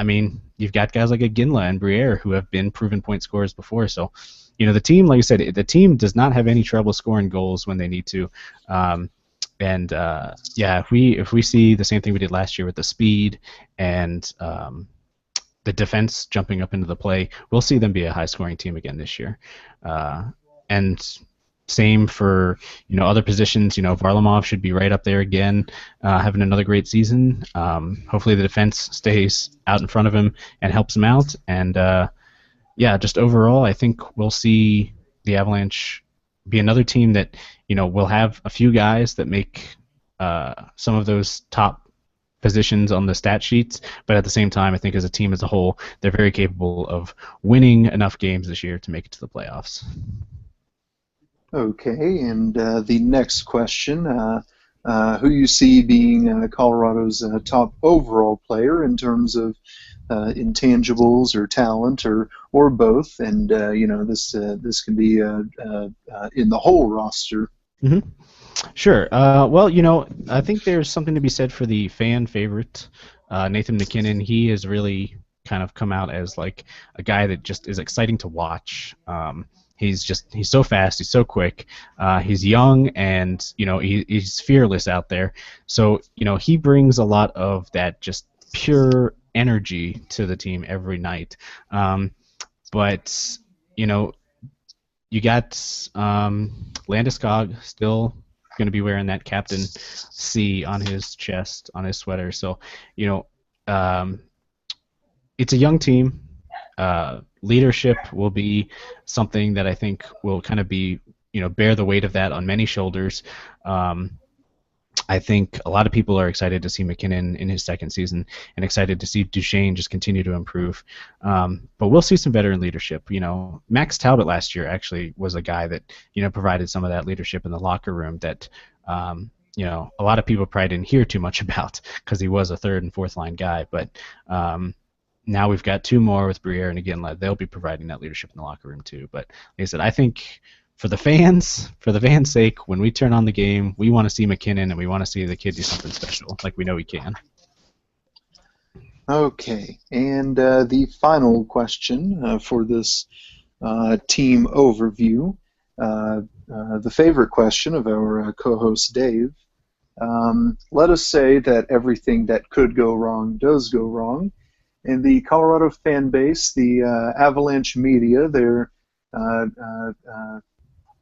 you've got guys like Ginla and Briere who have been proven point scorers before. So, the team, like I said, the team does not have any trouble scoring goals when they need to. If we see the same thing we did last year with the speed and the defense jumping up into the play, we'll see them be a high-scoring team again this year. And same for other positions. Varlamov should be right up there again, having another great season. Hopefully the defense stays out in front of him and helps him out. And just overall, I think we'll see the Avalanche be another team that will have a few guys that make some of those top positions on the stat sheets, but at the same time, I think as a team as a whole, they're very capable of winning enough games this year to make it to the playoffs. Okay, and the next question, who you see being Colorado's top overall player in terms of intangibles or talent or both, and this can be in the whole roster. Mm-hmm. Sure. I think there's something to be said for the fan favorite, Nathan MacKinnon. He has really kind of come out as like a guy that just is exciting to watch. He's so fast, he's so quick, he's young, and he's fearless out there. So he brings a lot of that just pure energy to the team every night. But you got Landeskog still going to be wearing that Captain C on his chest, on his sweater. So it's a young team. Leadership will be something that I think will kind of be, bear the weight of that on many shoulders. I think a lot of people are excited to see MacKinnon in his second season and excited to see Duchene just continue to improve. But we'll see some veteran leadership. Max Talbot last year actually was a guy that, provided some of that leadership in the locker room that, a lot of people probably didn't hear too much about because he was a third and fourth line guy. But now we've got two more with Briere and again, they'll be providing that leadership in the locker room too. But like I said, I think for the fans' sake, when we turn on the game, we want to see MacKinnon and we want to see the kid do something special, like we know he can. Okay, and the final question for this team overview, the favorite question of our co-host Dave. Let us say that everything that could go wrong does go wrong, and the Colorado fan base, the Avalanche media,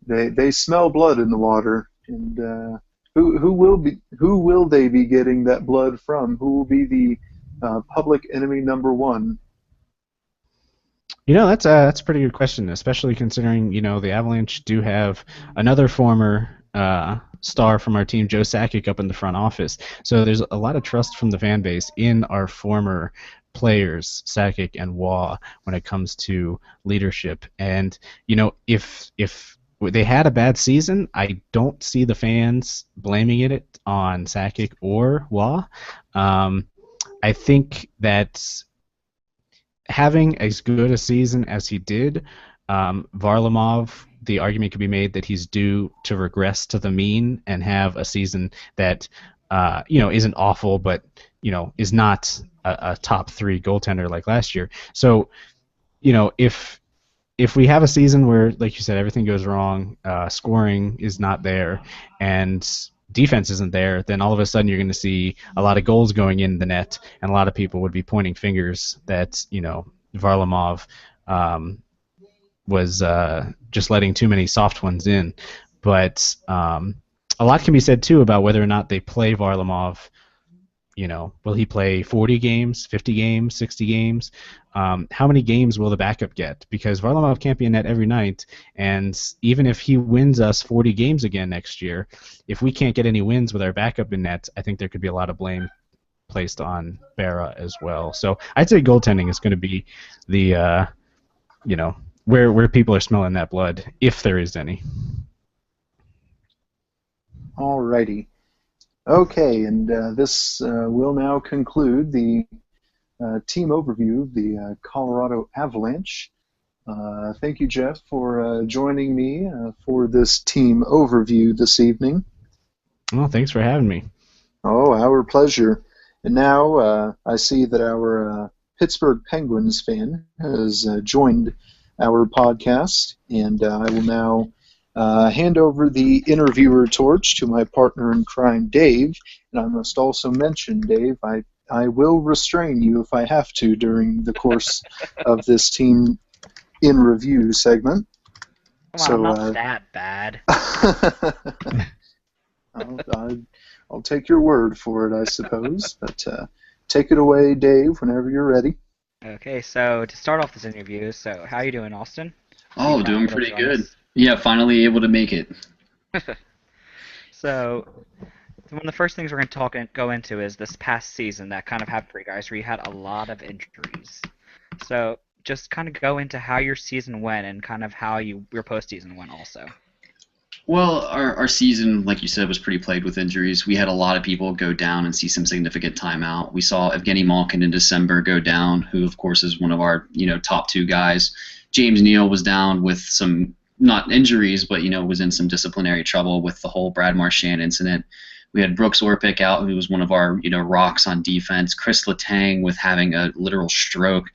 they smell blood in the water, and who will they be getting that blood from? Who will be the public enemy number one? That's a pretty good question, especially considering the Avalanche do have another former star from our team, Joe Sakic, up in the front office. So there's a lot of trust from the fan base in our former players, Sakic and Waugh, when it comes to leadership. And if they had a bad season, I don't see the fans blaming it on Sakic or Waugh. I think that having as good a season as he did, Varlamov, the argument could be made that he's due to regress to the mean and have a season that isn't awful, but is not a top three goaltender like last year. So if we have a season where, like you said, everything goes wrong, scoring is not there, and defense isn't there, then all of a sudden you're going to see a lot of goals going in the net, and a lot of people would be pointing fingers that Varlamov was just letting too many soft ones in. But a lot can be said too about whether or not they play Varlamov will he play 40 games, 50 games, 60 games? How many games will the backup get? Because Varlamov can't be in net every night, and even if he wins us 40 games again next year, if we can't get any wins with our backup in net, I think there could be a lot of blame placed on Berra as well. So I'd say goaltending is going to be the, where people are smelling that blood, if there is any. Alrighty. Okay, and this will now conclude the team overview of the Colorado Avalanche. Thank you, Jeff, for joining me for this team overview this evening. Well, thanks for having me. Oh, our pleasure. And now I see that our Pittsburgh Penguins fan has joined our podcast, and I will now hand over the interviewer torch to my partner in crime, Dave. And I must also mention, Dave, I will restrain you if I have to during the course of this team in review segment. Come on, I'm not that bad. I'll take your word for it, I suppose. But take it away, Dave, whenever you're ready. Okay, so to start off this interview, so how are you doing, Austin? Oh, doing pretty good. Yeah, finally able to make it. So, one of the first things we're going to go into is this past season that kind of happened for you guys, where you had a lot of injuries. So, just kind of go into how your season went and kind of how your postseason went also. Well, our season, like you said, was pretty plagued with injuries. We had a lot of people go down and see some significant time out. We saw Evgeny Malkin in December go down, who, of course, is one of our top two guys. James Neal was down with some, not injuries, but was in some disciplinary trouble with the whole Brad Marchand incident. We had Brooks Orpik out, who was one of our rocks on defense. Chris Letang with having a literal stroke.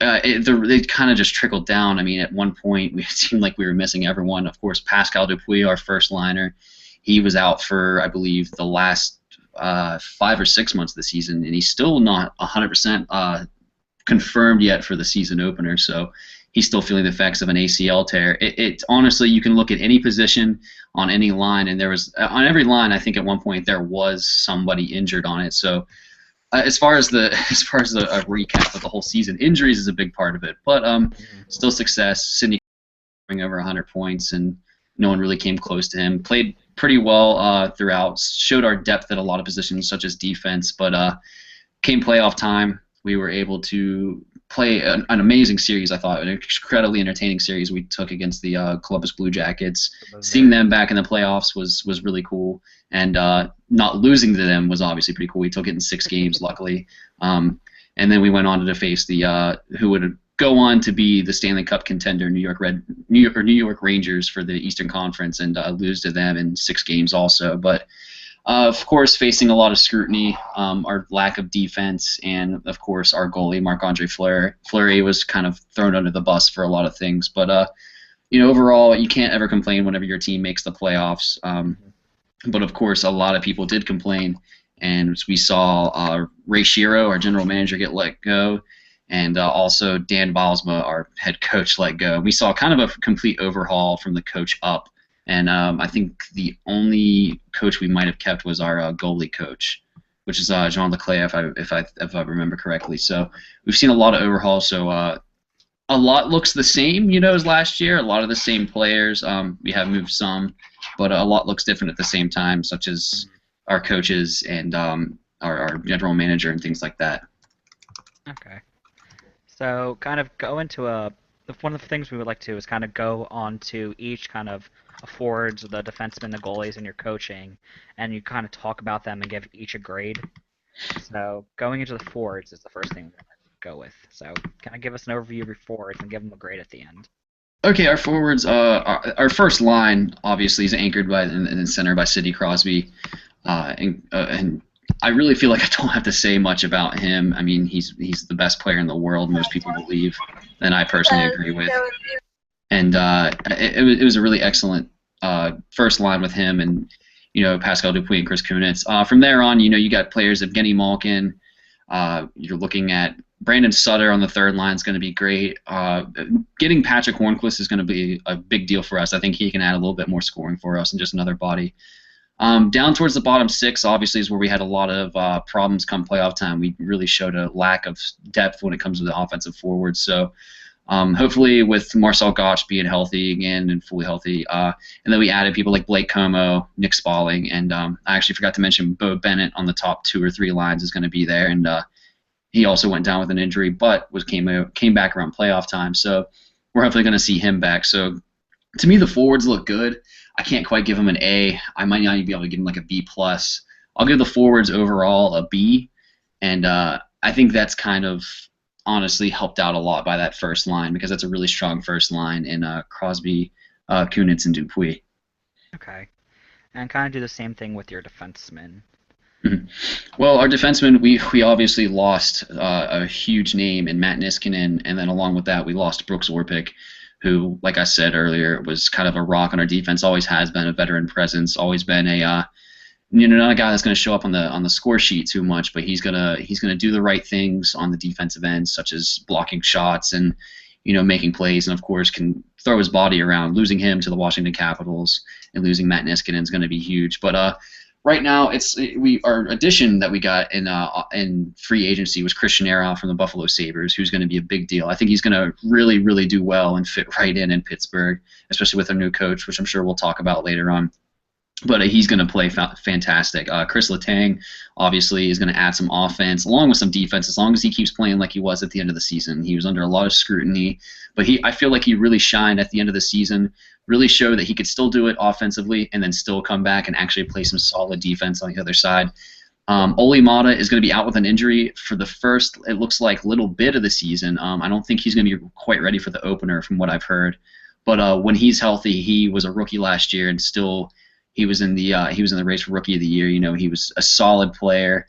It kind of just trickled down. I mean, at one point, it seemed like we were missing everyone. Of course, Pascal Dupuis, our first liner, he was out for, I believe, the last 5 or 6 months of the season, and he's still not 100% confirmed yet for the season opener. So he's still feeling the effects of an ACL tear. It honestly, you can look at any position on any line, and there was on every line. I think at one point there was somebody injured on it. So. As far as the recap of the whole season, injuries is a big part of it, but still success. Sidney scoring over 100 points, and no one really came close to him. Played pretty well throughout. Showed our depth at a lot of positions, such as defense. But came playoff time, we were able to play an amazing series. I thought an incredibly entertaining series we took against the Columbus Blue Jackets. Seeing them back in the playoffs was really cool. And not losing to them was obviously pretty cool. We took it in 6 games, luckily. And then we went on to face the who would go on to be the Stanley Cup contender, New York Rangers for the Eastern Conference, and lose to them in 6 games also. But of course, facing a lot of scrutiny, our lack of defense, and of course our goalie Marc-Andre Fleury. Fleury was kind of thrown under the bus for a lot of things. But overall, you can't ever complain whenever your team makes the playoffs. But of course, a lot of people did complain, and we saw Ray Shero, our general manager, get let go, and also Dan Bylsma, our head coach, let go. We saw kind of a complete overhaul from the coach up, and I think the only coach we might have kept was our goalie coach, which is Jean Leclerc, if I remember correctly. So we've seen a lot of overhauls. So a lot looks the same, as last year. A lot of the same players. We have moved some. But a lot looks different at the same time, such as our coaches and our general manager and things like that. Okay. So kind of go into one of the things we would like to is kind of go on to each kind of forwards, the defensemen, the goalies, and your coaching, and you kind of talk about them and give each a grade. So going into the forwards is the first thing we're going to go with. So kind of give us an overview of your forwards and give them a grade at the end. Okay, our forwards, our first line obviously is anchored by and center by Sidney Crosby, and I really feel like I don't have to say much about him. I mean, he's the best player in the world, most people believe, and I personally agree with. And it was a really excellent first line with him and Pascal Dupuis and Chris Kunitz. From there on, you got players of Evgeny Malkin. You're looking at Brandon Sutter on the third line is going to be great. Getting Patrick Hornquist is going to be a big deal for us. I think he can add a little bit more scoring for us and just another body. Down towards the bottom six, obviously, is where we had a lot of problems come playoff time. We really showed a lack of depth when it comes to the offensive forwards. So hopefully with Marcel Gottsch being healthy again and fully healthy, and then we added people like Blake Como, Nick Spaulding, and I actually forgot to mention Bo Bennett on the top 2 or 3 lines is going to be there, and he also went down with an injury, but came back around playoff time. So we're hopefully going to see him back. So to me, the forwards look good. I can't quite give them an A. I might not even be able to give them like a B+. I'll give the forwards overall a B, and I think that's kind of honestly helped out a lot by that first line because that's a really strong first line in Crosby, Kunitz, and Dupuis. Okay. And kind of do the same thing with your defensemen. Mm-hmm. Well, our defensemen, we obviously lost a huge name in Matt Niskanen, and then along with that, we lost Brooks Orpik, who, like I said earlier, was kind of a rock on our defense. Always has been a veteran presence. Always been a not a guy that's going to show up on the score sheet too much, but he's gonna do the right things on the defensive end, such as blocking shots and making plays, and of course can throw his body around. Losing him to the Washington Capitals and losing Matt Niskanen is going to be huge. But right now, our addition that we got in free agency was Christian Eroff from the Buffalo Sabres, who's going to be a big deal. I think he's going to really, really do well and fit right in Pittsburgh, especially with our new coach, which I'm sure we'll talk about later on. But he's going to play fantastic. Chris Letang, obviously, is going to add some offense along with some defense as long as he keeps playing like he was at the end of the season. He was under a lot of scrutiny, but I feel like he really shined at the end of the season, really showed that he could still do it offensively and then still come back and actually play some solid defense on the other side. Ole Mata is going to be out with an injury for the first, it looks like, little bit of the season. I don't think he's going to be quite ready for the opener from what I've heard. But when he's healthy, he was a rookie last year and still – he was in the race for Rookie of the Year. He was a solid player,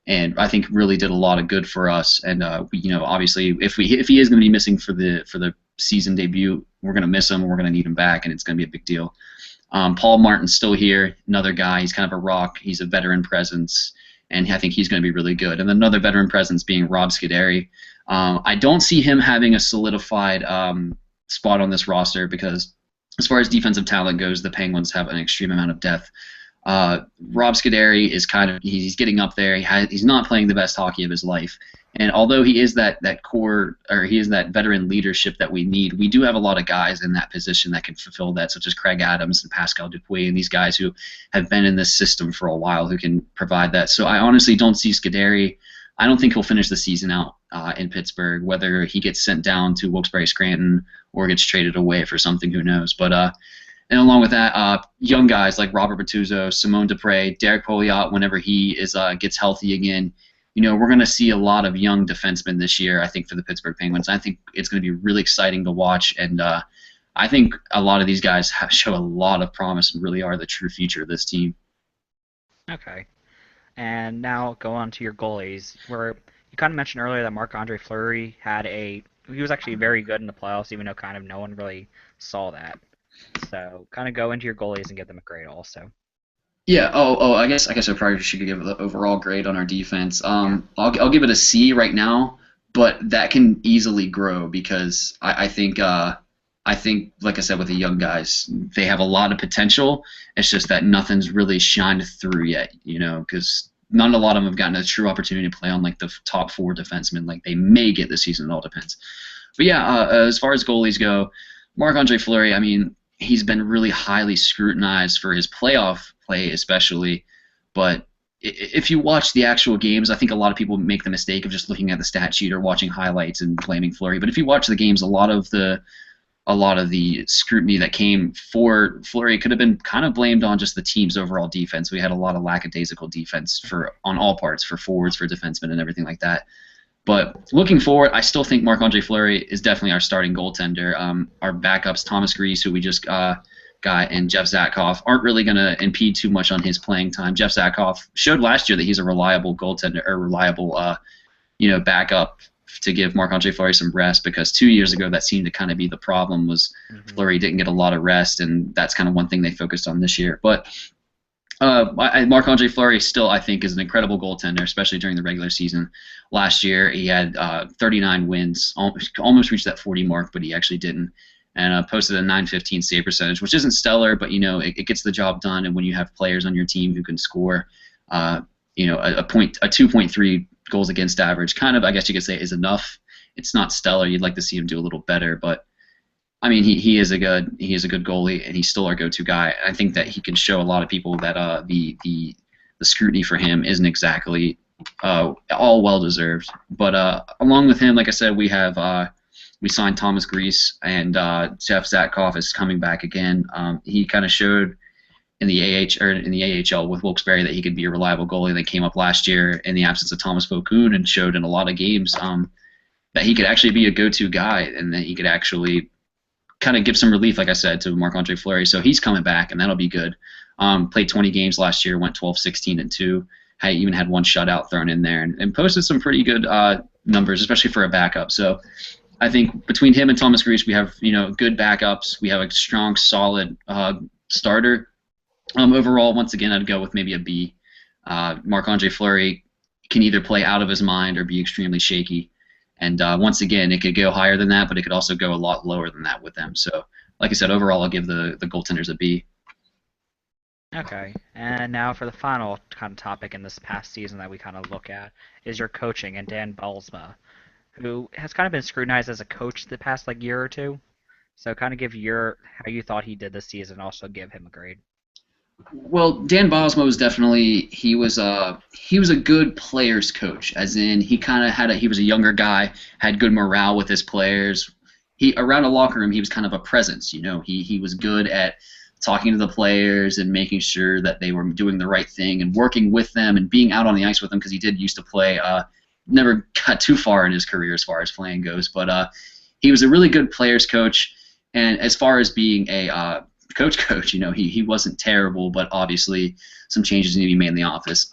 and I think really did a lot of good for us. And obviously, if he is going to be missing for the season debut, we're going to miss him, and we're going to need him back, and it's going to be a big deal. Paul Martin's still here, another guy. He's kind of a rock. He's a veteran presence, and I think he's going to be really good. And then another veteran presence being Rob Scuderi. I don't see him having a solidified spot on this roster because, as far as defensive talent goes, the Penguins have an extreme amount of depth. Rob Scuderi is he's getting up there. He's not playing the best hockey of his life. And although he is that core, or he is that veteran leadership that we need, we do have a lot of guys in that position that can fulfill that, such as Craig Adams and Pascal Dupuis, and these guys who have been in this system for a while who can provide that. So I honestly don't see Scuderi. I don't think he'll finish the season out in Pittsburgh, whether he gets sent down to Wilkes-Barre Scranton or gets traded away for something, who knows. But and along with that, young guys like Robert Bertuzzo, Simone Dupre, Derek Pouliot, whenever he gets healthy again, we're going to see a lot of young defensemen this year, I think, for the Pittsburgh Penguins. I think it's going to be really exciting to watch, and I think a lot of these guys show a lot of promise and really are the true future of this team. Okay. And now go on to your goalies, where you kind of mentioned earlier that Marc-Andre Fleury he was actually very good in the playoffs, even though kind of no one really saw that. So kind of go into your goalies and give them a grade also. Yeah. I guess I probably should give the overall grade on our defense. I'll give it a C right now, but that can easily grow because I think, like I said, with the young guys, they have a lot of potential. It's just that nothing's really shined through yet, because not a lot of them have gotten a true opportunity to play on like the top 4 defensemen. Like they may get this season. It all depends. But yeah, as far as goalies go, Marc-Andre Fleury, I mean, he's been really highly scrutinized for his playoff play, especially. But if you watch the actual games, I think a lot of people make the mistake of just looking at the stat sheet or watching highlights and blaming Fleury. But if you watch the games, a lot of the scrutiny that came for Fleury could have been kind of blamed on just the team's overall defense. We had a lot of lackadaisical defense on all parts, for forwards, for defensemen, and everything like that. But looking forward, I still think Marc-Andre Fleury is definitely our starting goaltender. Our backups, Thomas Greiss, who we just got, and Jeff Zatkoff, aren't really going to impede too much on his playing time. Jeff Zatkoff showed last year that he's a reliable goaltender, or reliable backup to give Marc-Andre Fleury some rest, because 2 years ago that seemed to kind of be the problem, was Fleury didn't get a lot of rest, and that's kind of one thing they focused on this year. But Marc-Andre Fleury still, I think, is an incredible goaltender, especially during the regular season. Last year he had 39 wins, almost reached that 40 mark, but he actually didn't. and posted a .915 save percentage, which isn't stellar, but it gets the job done. And when you have players on your team who can score, a 2.3 goals against average, kind of, I guess you could say, is enough. It's not stellar. You'd like to see him do a little better, but I mean, he is a good goalie, and he's still our go-to guy. I think that he can show a lot of people that the scrutiny for him isn't exactly all well-deserved. But along with him, like I said, we signed Thomas Greiss, and Jeff Zatkoff is coming back again. He kind of showed in the AHL with Wilkes-Barre that he could be a reliable goalie. They came up last year in the absence of Thomas Vokoun and showed in a lot of games that he could actually be a go-to guy, and that he could actually kind of give some relief, like I said, to Marc-Andre Fleury. So he's coming back, and that'll be good. Played 20 games last year, went 12, 16, and 2. Even had one shutout thrown in there, and posted some pretty good numbers, especially for a backup. So I think between him and Thomas Greiss, we have good backups. We have a strong, solid starter. Overall, once again, I'd go with maybe a B. Marc-Andre Fleury can either play out of his mind or be extremely shaky. And once again, it could go higher than that, but it could also go a lot lower than that with them. So, like I said, overall, I'll give the goaltenders a B. Okay, and now for the final kind of topic in this past season that we kind of look at is your coaching and Dan Bylsma, who has kind of been scrutinized as a coach the past year or two. So kind of give how you thought he did this season, also give him a grade. Well, Dan Bylsma was definitely he was a good players coach, as in he kind of he was a younger guy, had good morale with his players. Around a locker room, he was kind of a presence. He was good at talking to the players and making sure that they were doing the right thing and working with them and being out on the ice with them, because he did used to play. Never got too far in his career as far as playing goes, but he was a really good players coach. And as far as being a coach, he wasn't terrible, but obviously some changes need to be made in the office.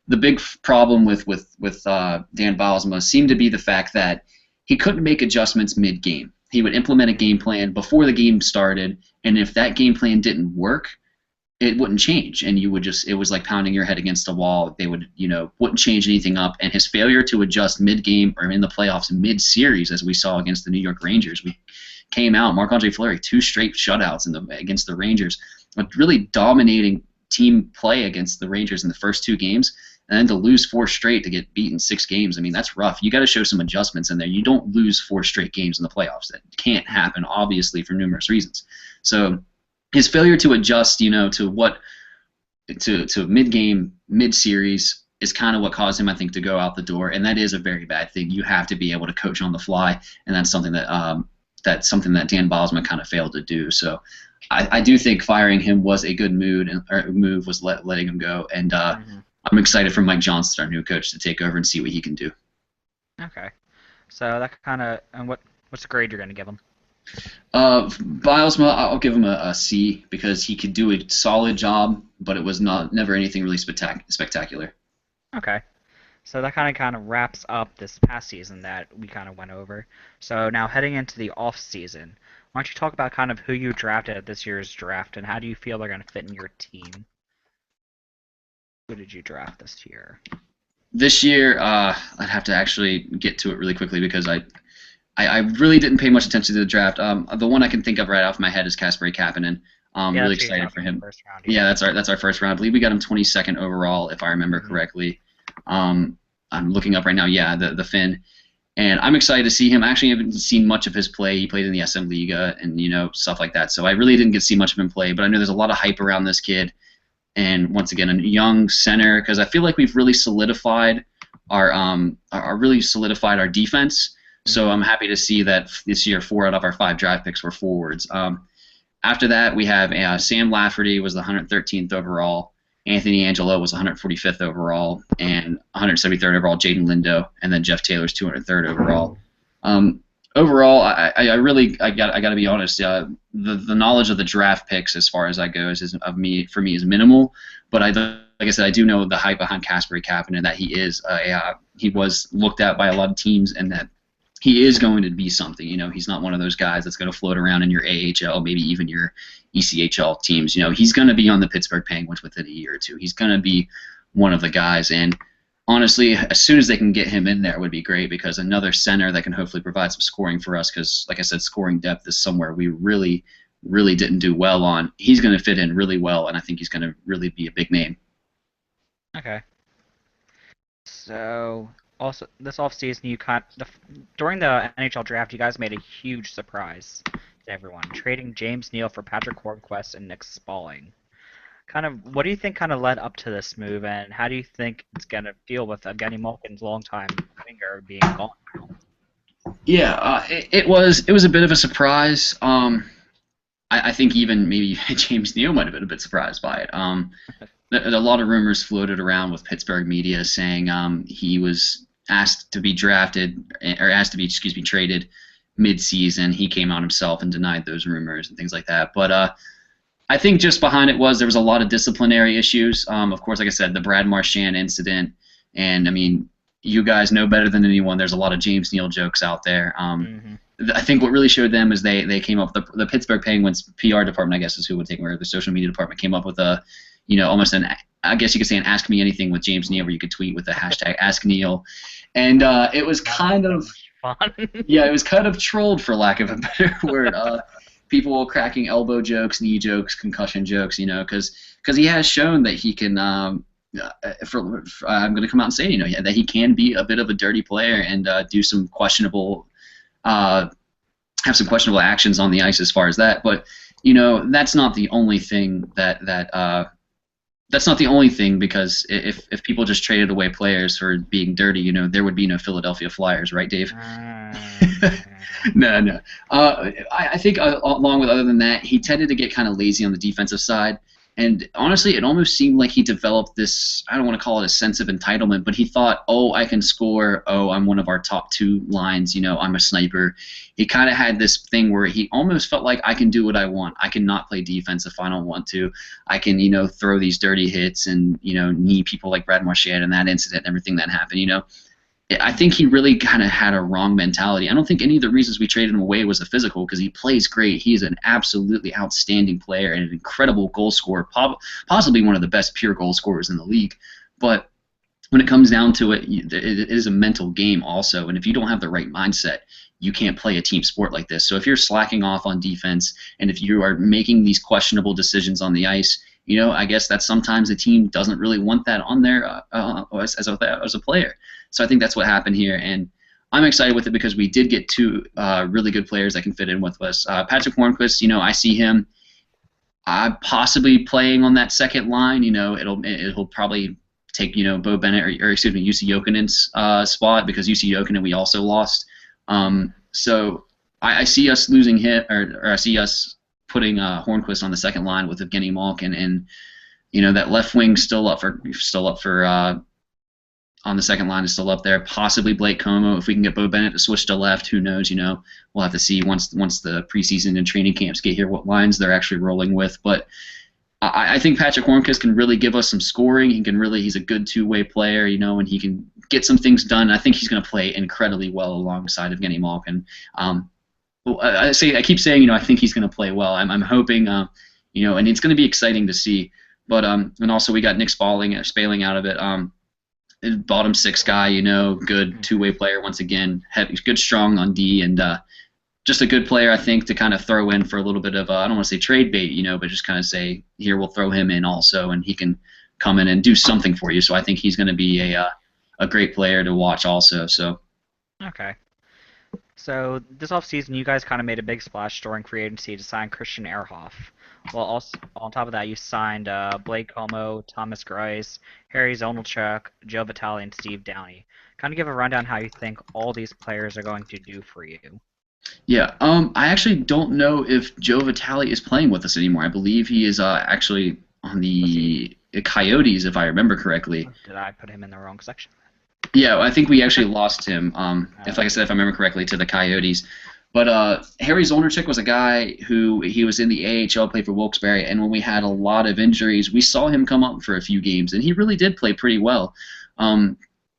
The big problem with Dan Bylsma seemed to be the fact that he couldn't make adjustments mid-game. He would implement a game plan before the game started, and if that game plan didn't work, it wouldn't change, and it was like pounding your head against a wall. They wouldn't change anything up, and his failure to adjust mid-game or in the playoffs mid-series, as we saw against the New York Rangers, we came out, Marc-Andre Fleury, 2 straight shutouts against the Rangers, a really dominating team play against the Rangers in the first 2 games, and then to lose 4 straight to get beaten 6 games. I mean, that's rough. You got to show some adjustments in there. You don't lose 4 straight games in the playoffs. That can't happen, obviously, for numerous reasons. So his failure to adjust, to mid-game, mid-series is kind of what caused him, I think, to go out the door, and that is a very bad thing. You have to be able to coach on the fly, and that's something that Dan Bylsma kind of failed to do. So I do think firing him was a good move, was letting him go, and I'm excited for Mike Johnston, our new coach, to take over and see what he can do. Okay, so that kind of, and what's the grade you're going to give him? Bylsma, I'll give him a C, because he could do a solid job, but it was never anything really spectacular. Okay. So that kind of wraps up this past season that we kind of went over. So now heading into the off season, why don't you talk about kind of who you drafted at this year's draft, and how do you feel they're going to fit in your team? Who did you draft this year? This year, I'd have to actually get to it really quickly, because I really didn't pay much attention to the draft. The one I can think of right off my head is Kasperi Kapanen. Really excited for him. First round, yeah, that's our first round. I believe we got him 22nd overall, if I remember correctly. I'm looking up right now. Yeah, the Finn, and I'm excited to see him. I actually haven't seen much of his play. He played in the SM Liga and stuff like that. So I really didn't get to see much of him play. But I know there's a lot of hype around this kid. And once again, a young center, because I feel like we've really solidified our defense. So I'm happy to see that this year 4 out of our 5 draft picks were forwards. After that, we have Sam Lafferty was the 113th overall. Anthony Angelo was 145th overall, and 173rd overall Jaden Lindo, and then Jeff Taylor's 203rd overall. Overall, I got to be honest. The knowledge of the draft picks, as far as I go, for me is minimal. But like I said, I do know the hype behind Kasperi Kapanen, that he was looked at by a lot of teams, and that he is going to be something. He's not one of those guys that's going to float around in your AHL, maybe even your ECHL teams. He's going to be on the Pittsburgh Penguins within a year or two. He's going to be one of the guys. And honestly, as soon as they can get him in there would be great, because another center that can hopefully provide some scoring for us, because, like I said, scoring depth is somewhere we really, really didn't do well on. He's going to fit in really well, and I think he's going to really be a big name. Okay. So, also, this offseason, during the NHL draft, you guys made a huge surprise to everyone, trading James Neal for Patrick Hornquist and Nick Spaulding. What do you think kind of led up to this move, and how do you think it's going to feel with Evgeny Malkin's longtime winger being gone now? Yeah, it was a bit of a surprise. I think even maybe James Neal might have been a bit surprised by it. A lot of rumors floated around with Pittsburgh media saying he was asked to be traded mid-season. He came out himself and denied those rumors and things like that. But I think just behind it there was a lot of disciplinary issues. Of course, like I said, the Brad Marchand incident, and I mean, you guys know better than anyone. There's a lot of James Neal jokes out there. I think what really showed them is they came up. The Pittsburgh Penguins PR department, I guess, is who would take over. The social media department came up with almost I guess you could say an Ask Me Anything with James Neal, where you could tweet with the hashtag Ask Neal, and it was kind of fun. Yeah, it was kind of trolled, for lack of a better word. People cracking elbow jokes, knee jokes, concussion jokes, because he has shown that he can. I'm going to come out and say, that he can be a bit of a dirty player and do some questionable, have some questionable actions on the ice as far as that. But that's not the only thing that's not the only thing, because if people just traded away players for being dirty, there would be no Philadelphia Flyers, right, Dave? No. I think along with other than that, he tended to get kind of lazy on the defensive side. And honestly, it almost seemed like he developed this, I don't want to call it a sense of entitlement, but he thought, oh, I can score. Oh, I'm one of our top two lines. I'm a sniper. He kind of had this thing where he almost felt like, I can do what I want. I can not play defense if I don't want to. I can, throw these dirty hits and, knee people like Brad Marchand and that incident and everything that happened, I think he really kind of had a wrong mentality. I don't think any of the reasons we traded him away was a physical, because he plays great. He's an absolutely outstanding player and an incredible goal scorer, possibly one of the best pure goal scorers in the league. But when it comes down to it, it is a mental game also. And if you don't have the right mindset, you can't play a team sport like this. So if you're slacking off on defense and if you are making these questionable decisions on the ice, I guess that sometimes the team doesn't really want that on there as a player. So I think that's what happened here, and I'm excited with it because we did get two really good players that can fit in with us. Patrick Hornquist, I see him possibly playing on that second line. It'll probably take Bo Bennett or excuse me, UC Jokinen's spot, because UC Jokinen we also lost. So I see us losing him, or I see us putting Hornquist on the second line with Evgeny Malkin, and that left wing still up for on the second line is still up there. Possibly Blake Como. If we can get Bo Bennett to switch to left, who knows? We'll have to see once the preseason and training camps get here what lines they're actually rolling with. But I think Patrick Hornquist can really give us some scoring. He's a good two-way player, and he can get some things done. I think he's going to play incredibly well alongside of Evgeny Malkin. I keep saying, I think he's going to play well. I'm hoping, and it's going to be exciting to see. But and also we got Nick Spaulding out of it. Bottom six guy, good two-way player once again. He's good, strong on D, and just a good player, I think, to kind of throw in for a little bit of I don't want to say trade bait, but just kind of say, here, we'll throw him in also, and he can come in and do something for you. So I think he's going to be a great player to watch also. So. Okay. So this offseason, you guys kind of made a big splash during free agency to sign Christian Ehrhoff. Well, also on top of that, you signed Blake Como, Thomas Greiss, Harry Zonalchuk, Joe Vitale, and Steve Downey. Kind of give a rundown how you think all these players are going to do for you. Yeah, I actually don't know if Joe Vitale is playing with us anymore. I believe he is actually on the Coyotes, if I remember correctly. Did I put him in the wrong section? Yeah, I think we actually lost him, if I remember correctly, to the Coyotes. But Harry Zonalchuk was a guy who he was in the AHL, played for Wilkes-Barre, and when we had a lot of injuries, we saw him come up for a few games, and he really did play pretty well.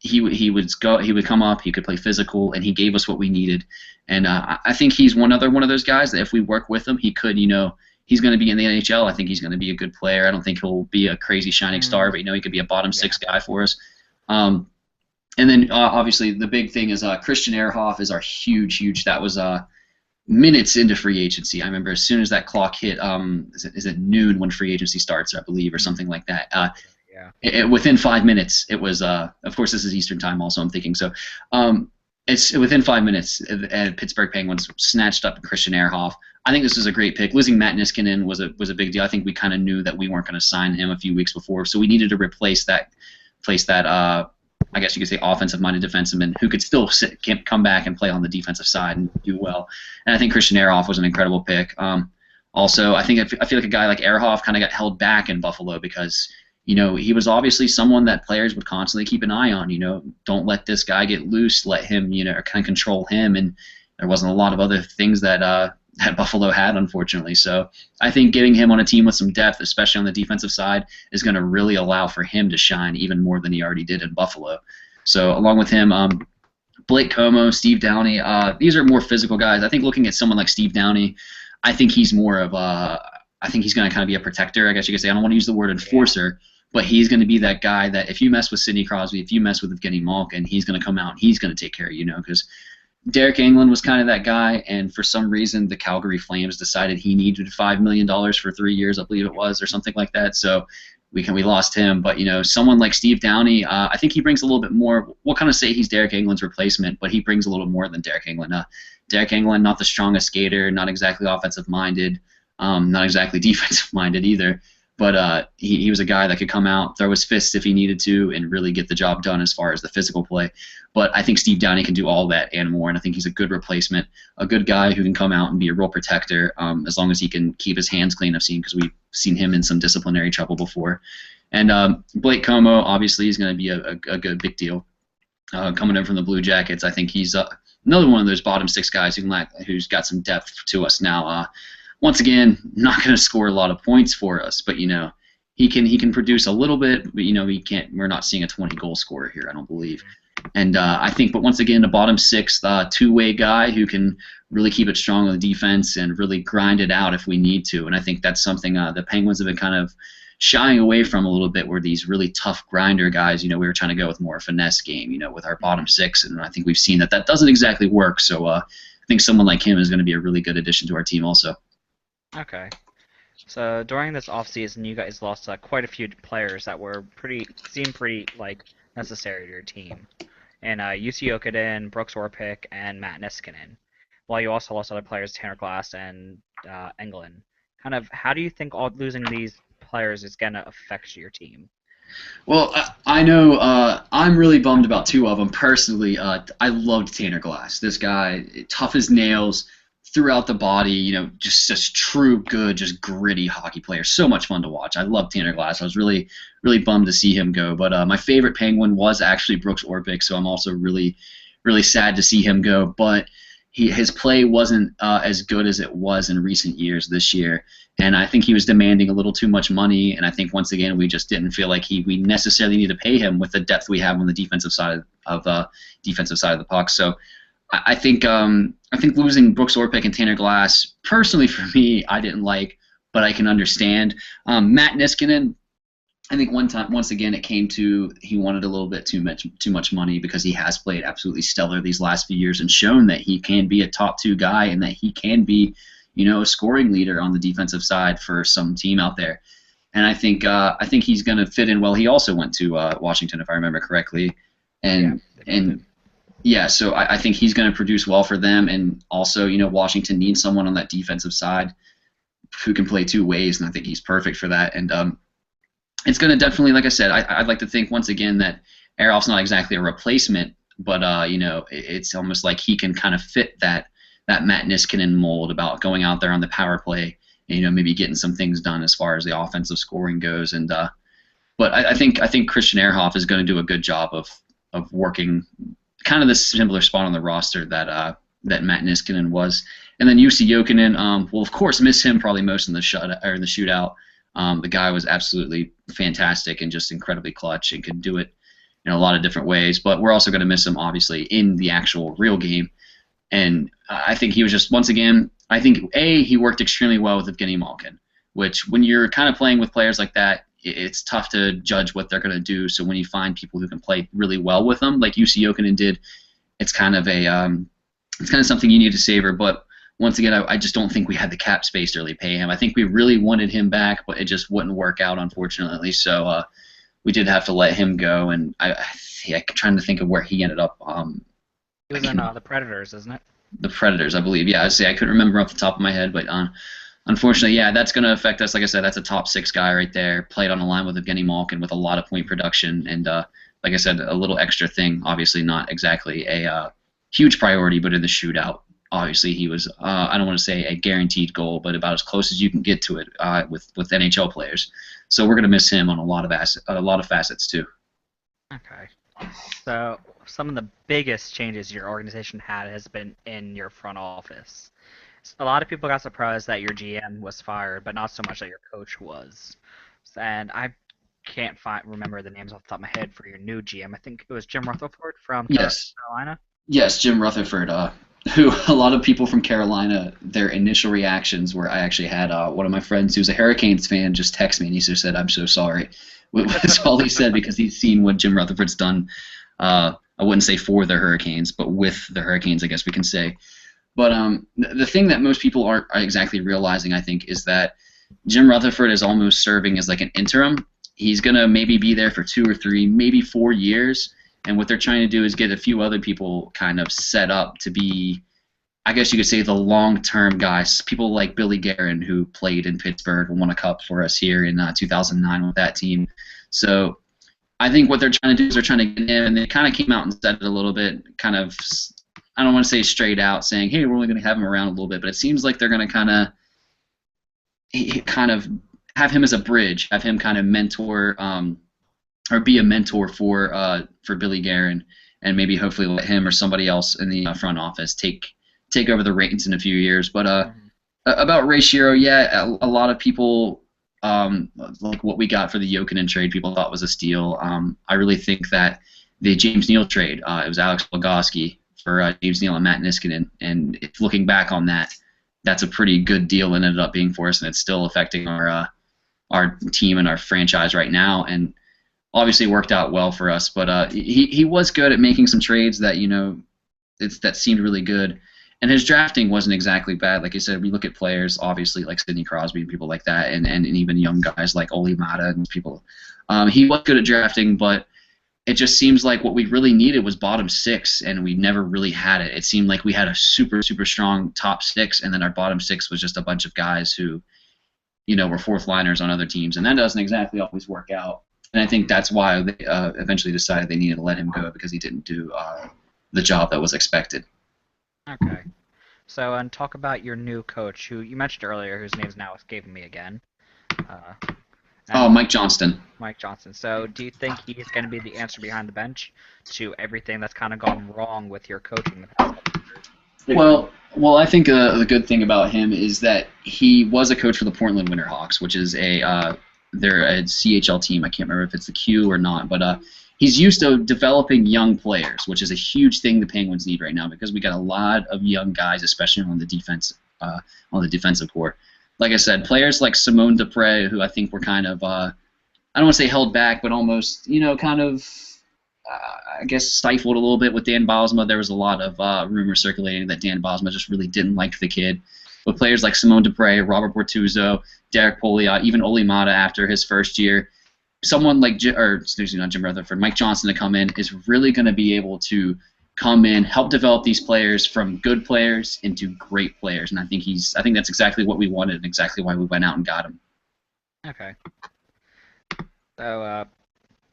He would come up, he could play physical, and he gave us what we needed. And I think he's one of those guys that if we work with him, he could, he's going to be in the NHL. I think he's going to be a good player. I don't think he'll be a crazy shining star, but he could be a bottom six guy for us. And then obviously the big thing is Christian Ehrhoff is our huge. That was minutes into free agency. I remember as soon as that clock hit, is it noon when free agency starts, I believe, or something like that. Yeah. Within 5 minutes, it was. Of course, this is Eastern time, also. I'm thinking so. It's within 5 minutes, Pittsburgh Penguins snatched up Christian Ehrhoff. I think this was a great pick. Losing Matt Niskanen was a big deal. I think we kind of knew that we weren't going to sign him a few weeks before, so we needed to replace that. I guess you could say offensive-minded defenseman who could still come back and play on the defensive side and do well. And I think Christian Ehrhoff was an incredible pick. Also, I feel like a guy like Ehrhoff kind of got held back in Buffalo because he was obviously someone that players would constantly keep an eye on. Don't let this guy get loose. Let him, or kind of control him. And there wasn't a lot of other things that Buffalo had, unfortunately. So I think getting him on a team with some depth, especially on the defensive side, is going to really allow for him to shine even more than he already did in Buffalo. So along with him, Blake Como, Steve Downey, these are more physical guys. I think looking at someone like Steve Downey, I think he's more of I think he's going to kind of be a protector, I guess you could say. I don't want to use the word enforcer, but he's going to be that guy that if you mess with Sidney Crosby, if you mess with Evgeny Malkin, he's going to come out and he's going to take care of you, because Derek England was kind of that guy, and for some reason the Calgary Flames decided he needed $5 million for 3 years, I believe it was, or something like that. So we lost him. But someone like Steve Downey, I think he brings a little bit more. We'll kind of say he's Derek England's replacement, but he brings a little more than Derek England. Derek England, not the strongest skater, not exactly offensive minded, not exactly defensive minded either. But he was a guy that could come out, throw his fists if he needed to, and really get the job done as far as the physical play. But I think Steve Downey can do all that and more, and I think he's a good replacement, a good guy who can come out and be a real protector as long as he can keep his hands clean, because we've seen him in some disciplinary trouble before. And Blake Como, obviously, is going to be a good big deal. Coming in from the Blue Jackets, I think he's another one of those bottom six guys who's got some depth to us now. Once again, not going to score a lot of points for us, but he can produce a little bit, but he can't. We're not seeing a 20-goal scorer here, I don't believe. And I think, but once again, a bottom six two-way guy who can really keep it strong on the defense and really grind it out if we need to. And I think that's something the Penguins have been kind of shying away from a little bit, where these really tough grinder guys, we were trying to go with more finesse game, with our bottom six, and I think we've seen that doesn't exactly work. So I think someone like him is going to be a really good addition to our team also. Okay. So during this offseason, you guys lost quite a few players that seemed pretty necessary to your team. And UC Jokinen, Brooks Orpik, and Matt Niskanen. While you also lost other players, Tanner Glass and Englund. Kind of, how do you think losing these players is going to affect your team? Well, I know I'm really bummed about two of them. Personally, I loved Tanner Glass. This guy, tough as nails, throughout the body, just true good, just gritty hockey player. So much fun to watch. I love Tanner Glass. I was really, really bummed to see him go. But my favorite Penguin was actually Brooks Orpik, so I'm also really, really sad to see him go. But his play wasn't as good as it was in recent years this year. And I think he was demanding a little too much money, and I think once again we just didn't feel like we necessarily need to pay him with the depth we have on the defensive side of the puck. So I think losing Brooks Orpik and Tanner Glass, personally for me, I didn't like, but I can understand. Matt Niskanen, I think once again, it came to he wanted a little bit too much money, because he has played absolutely stellar these last few years and shown that he can be a top two guy and that he can be, a scoring leader on the defensive side for some team out there. And I think he's going to fit in well. He also went to Washington, if I remember correctly, Yeah, so I think he's going to produce well for them, and also, Washington needs someone on that defensive side who can play two ways, and I think he's perfect for that. And it's going to definitely, like I said, I'd like to think once again that Ehrhoff's not exactly a replacement, but it's almost like he can kind of fit that Matt Niskanen mold about going out there on the power play, and maybe getting some things done as far as the offensive scoring goes. And but I think Christian Ehrhoff is going to do a good job of working kind of the simpler spot on the roster that Matt Niskanen was. And then UC Jokinen, we'll of course miss him probably most in the shootout. The guy was absolutely fantastic and just incredibly clutch and could do it in a lot of different ways. But we're also going to miss him obviously in the actual real game. And I think he was just, once again, I think he worked extremely well with Evgeny Malkin, which when you're kind of playing with players like that, it's tough to judge what they're going to do. So when you find people who can play really well with them, like UC Jokinen did, it's kind of something you need to savor. But once again, I just don't think we had the cap space to really pay him. I think we really wanted him back, but it just wouldn't work out, unfortunately. So we did have to let him go. And I'm trying to think of where he ended up. He was in the Predators, isn't it? The Predators, I believe. Yeah, I couldn't remember off the top of my head, but unfortunately, yeah, that's going to affect us. Like I said, that's a top 6 guy right there. Played on the line with Evgeny Malkin with a lot of point production, and like I said, a little extra thing. Obviously, not exactly a huge priority, but in the shootout, obviously he was. I don't want to say a guaranteed goal, but about as close as you can get to it with NHL players. So we're going to miss him on a lot of facets too. Okay. So some of the biggest changes your organization had has been in your front office. A lot of people got surprised that your GM was fired, but not so much that your coach was. And I can't remember the names off the top of my head for your new GM. I think it was Jim Rutherford from Carolina. Yes, Jim Rutherford, who a lot of people from Carolina, their initial reactions were, I actually had one of my friends who's a Hurricanes fan just text me, and he just said, "I'm so sorry." That's all he said, because he's seen what Jim Rutherford's done. I wouldn't say for the Hurricanes, but with the Hurricanes, I guess we can say. But the thing that most people aren't exactly realizing, I think, is that Jim Rutherford is almost serving as like an interim. He's going to maybe be there for 2 or 3, maybe 4 years. And what they're trying to do is get a few other people kind of set up to be, I guess you could say, the long-term guys. People like Billy Guerin, who played in Pittsburgh and won a cup for us here in 2009 with that team. So I think what they're trying to do is they're trying to get him, and they kind of came out and said it a little bit, kind of, I don't want to say straight out, saying, hey, we're only going to have him around a little bit, but it seems like they're going to kind of have him as a bridge, have him kind of mentor or be a mentor for Billy Guerin, and maybe hopefully let him or somebody else in the front office take over the reins in a few years. But about Ray Shero, yeah, a lot of people, like what we got for the Jokinen trade, people thought was a steal. I really think that the James Neal trade, it was Alex Bogosky for James Neal and Matt Niskanen, and looking back on that, that's a pretty good deal and ended up being for us, and it's still affecting our team and our franchise right now, and obviously worked out well for us. But he was good at making some trades that, that seemed really good, and his drafting wasn't exactly bad. Like I said, we look at players obviously like Sidney Crosby and people like that, and even young guys like Olli Mata and people. He was good at drafting, but it just seems like what we really needed was bottom 6, and we never really had it. It seemed like we had a super, super strong top 6, and then our bottom 6 was just a bunch of guys who, were fourth liners on other teams, and that doesn't exactly always work out. And I think that's why they eventually decided they needed to let him go, because he didn't do the job that was expected. Okay. So, and talk about your new coach, who you mentioned earlier, whose name's now escaping me again. Mike Johnston. Mike Johnston. So, do you think he's going to be the answer behind the bench to everything that's kind of gone wrong with your coaching the past couple of years? Well, I think the good thing about him is that he was a coach for the Portland Winterhawks, which is they're a CHL team. I can't remember if it's the Q or not, but he's used to developing young players, which is a huge thing the Penguins need right now, because we got a lot of young guys, especially on the defensive core. Like I said, players like Simone Dupre, who I think were kind of, I don't want to say held back, but almost, kind of, I guess, stifled a little bit with Dan Bylsma. There was a lot of rumors circulating that Dan Bylsma just really didn't like the kid. But players like Simone Dupre, Robert Bortuzzo, Derek Pouliot, even Olli Mata after his first year, someone like not Jim Rutherford, Mike Johnston to come in is really going to be able to come in, help develop these players from good players into great players, and I think that's exactly what we wanted and exactly why we went out and got him. Okay.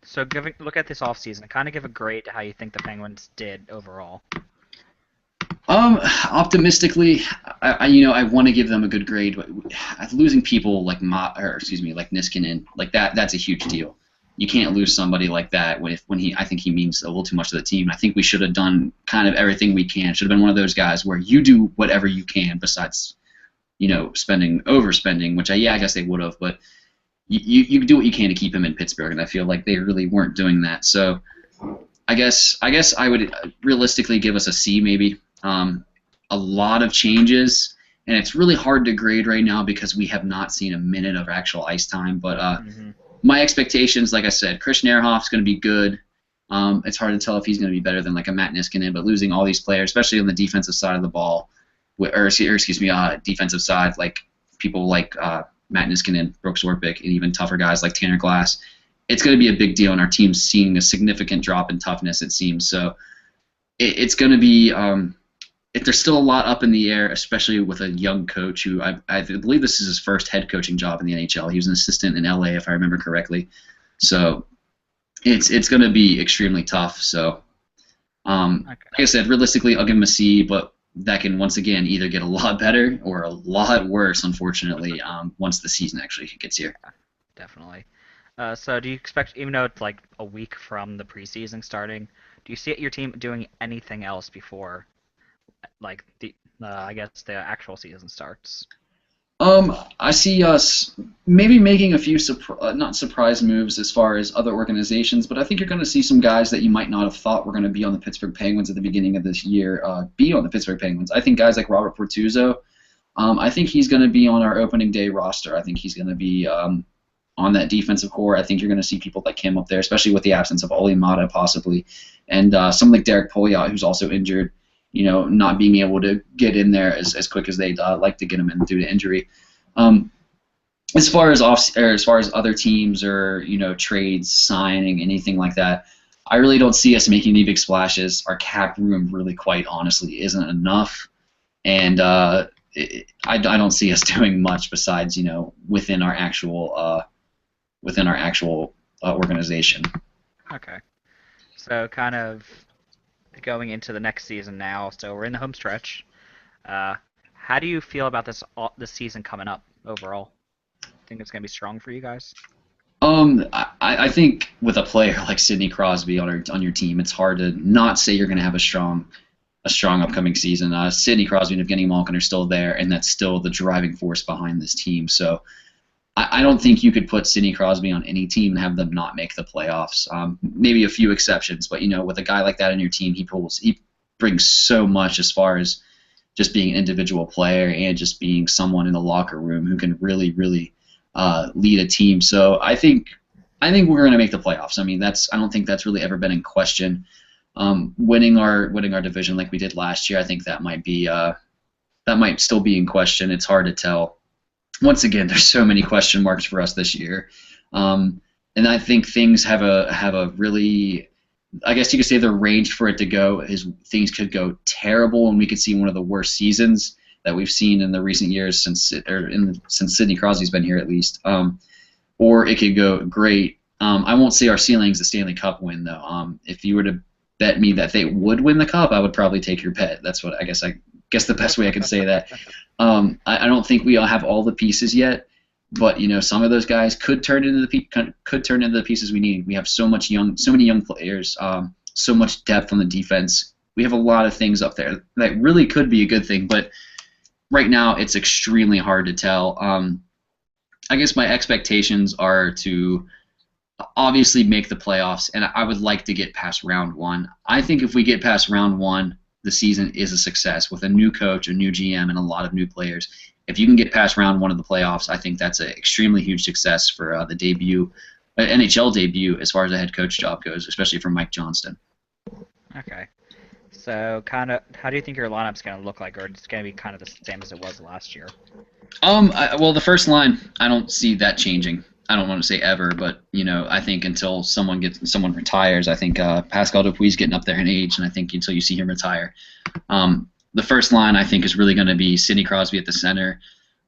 So look at this offseason and kind of give a grade to how you think the Penguins did overall. Optimistically, I want to give them a good grade, but losing people like Niskanen, like that's a huge deal. You can't lose somebody like that I think he means a little too much to the team. I think we should have done kind of everything we can. Should have been one of those guys where you do whatever you can besides, overspending, which I guess they would have, but you do what you can to keep him in Pittsburgh, and I feel like they really weren't doing that. So I guess I would realistically give us a C maybe. A lot of changes, and it's really hard to grade right now because we have not seen a minute of actual ice time, but my expectations, like I said, Christian Ehrhoff's going to be good. It's hard to tell if he's going to be better than like a Matt Niskanen, but losing all these players, especially on the defensive side of the ball, defensive side, like people like Matt Niskanen, Brooks Orpik, and even tougher guys like Tanner Glass, it's going to be a big deal, and our team's seeing a significant drop in toughness, it seems. So it's going to be if there's still a lot up in the air, especially with a young coach who I believe this is his first head coaching job in the NHL. He was an assistant in LA, if I remember correctly. So it's going to be extremely tough. So like I said, realistically, I'll give him a C, but that can once again either get a lot better or a lot worse, unfortunately, once the season actually gets here. Definitely. So do you expect, even though it's like a week from the preseason starting, do you see your team doing anything else before, like the I guess the actual season starts? I see us maybe making a few not surprise moves as far as other organizations, but I think you're going to see some guys that you might not have thought were going to be on the Pittsburgh Penguins at the beginning of this year be on the Pittsburgh Penguins. I think guys like Robert Portuzzo, I think he's going to be on our opening day roster. I think he's going to be on that defensive core. I think you're going to see people like him up there, especially with the absence of Olli Mata possibly, and someone like Derek Pouliot, who's also injured, not being able to get in there as quick as they'd like to get him in due to injury. As far as other teams or trades, signing, anything like that, I really don't see us making any big splashes. Our cap room really, quite honestly, isn't enough, and I don't see us doing much besides within our actual organization. Okay, so kind of going into the next season now. So we're in the home stretch. How do you feel about this season coming up overall? Think it's gonna be strong for you guys? I think with a player like Sidney Crosby on your team, it's hard to not say you're gonna have a strong upcoming season. Sidney Crosby and Evgeny Malkin are still there, and that's still the driving force behind this team. So I don't think you could put Sidney Crosby on any team and have them not make the playoffs. Maybe a few exceptions, but with a guy like that on your team, he brings so much as far as just being an individual player and just being someone in the locker room who can really, really lead a team. So I think we're going to make the playoffs. I mean, I don't think that's really ever been in question. Winning our division like we did last year, I think that might still be in question. It's hard to tell. Once again, there's so many question marks for us this year, and I think things have a really, I guess you could say, the range for it to go is things could go terrible, and we could see one of the worst seasons that we've seen in the recent years since Sidney Crosby's been here at least, or it could go great. I won't say our ceiling is the Stanley Cup win though. If you were to bet me that they would win the cup, I would probably take your bet. That's what I guess the best way I could say that. I don't think we all have all the pieces yet, but some of those guys could turn into the pieces we need. We have so many young players, so much depth on the defense. We have a lot of things up there that really could be a good thing, but right now it's extremely hard to tell. I guess my expectations are to obviously make the playoffs, and I would like to get past round one. I think if we get past round one, the season is a success with a new coach, a new GM, and a lot of new players. If you can get past round one of the playoffs, I think that's an extremely huge success for the NHL debut as far as the head coach job goes, especially for Mike Johnston. Okay. So, kind of, how do you think your lineup's going to look like, or it's going to be kind of the same as it was last year? Well, the first line, I don't see that changing. I don't want to say ever, but I think until someone retires, I think Pascal Dupuis getting up there in age, and I think until you see him retire, the first line I think is really going to be Sidney Crosby at the center.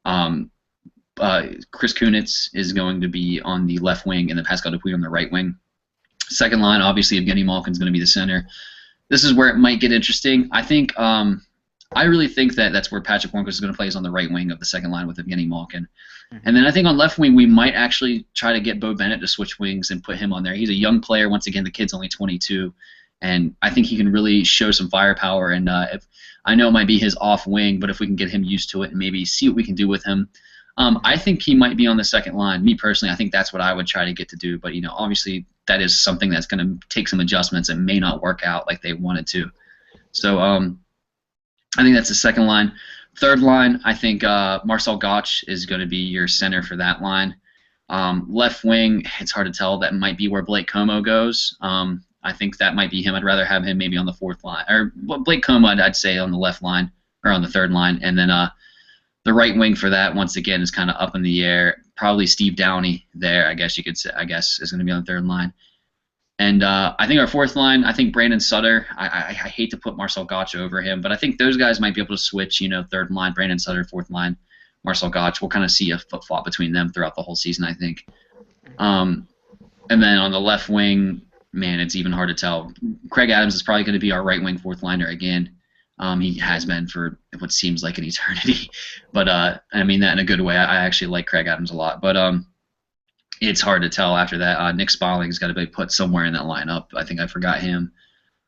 Chris Kunitz is going to be on the left wing, and then Pascal Dupuis on the right wing. Second line, obviously, Evgeny Malkin is going to be the center. This is where it might get interesting. I think I really think that's where Patrick Hornqvist is going to play, is on the right wing of the second line with Evgeny Malkin. And then I think on left wing we might actually try to get Bo Bennett to switch wings and put him on there. He's a young player. Once again, the kid's only 22, and I think he can really show some firepower. And if I know it might be his off wing, but if we can get him used to it and maybe see what we can do with him, I think he might be on the second line. Me personally, I think that's what I would try to get to do. But obviously that is something that's going to take some adjustments and may not work out like they wanted to. So I think that's the second line. Third line, I think Marcel Gottsch is going to be your center for that line. Left wing, it's hard to tell. That might be where Blake Como goes. I think that might be him. I'd rather have him maybe on the fourth line. Or Blake Como, I'd say, on the left line or on the third line. And then the right wing for that, once again, is kind of up in the air. Probably Steve Downey there, I guess you could say, is going to be on the third line. And I think our fourth line, I think Brandon Sutter. I hate to put Marcel Gottsch over him, but I think those guys might be able to switch, third line, Brandon Sutter, fourth line, Marcel Gottsch. We'll kind of see a flip-flop between them throughout the whole season, I think. And then on the left wing, man, it's even hard to tell. Craig Adams is probably going to be our right wing fourth liner again. He has been for what seems like an eternity. But I mean that in a good way. I actually like Craig Adams a lot. But it's hard to tell after that. Nick Spalling's got to be put somewhere in that lineup. I think I forgot him.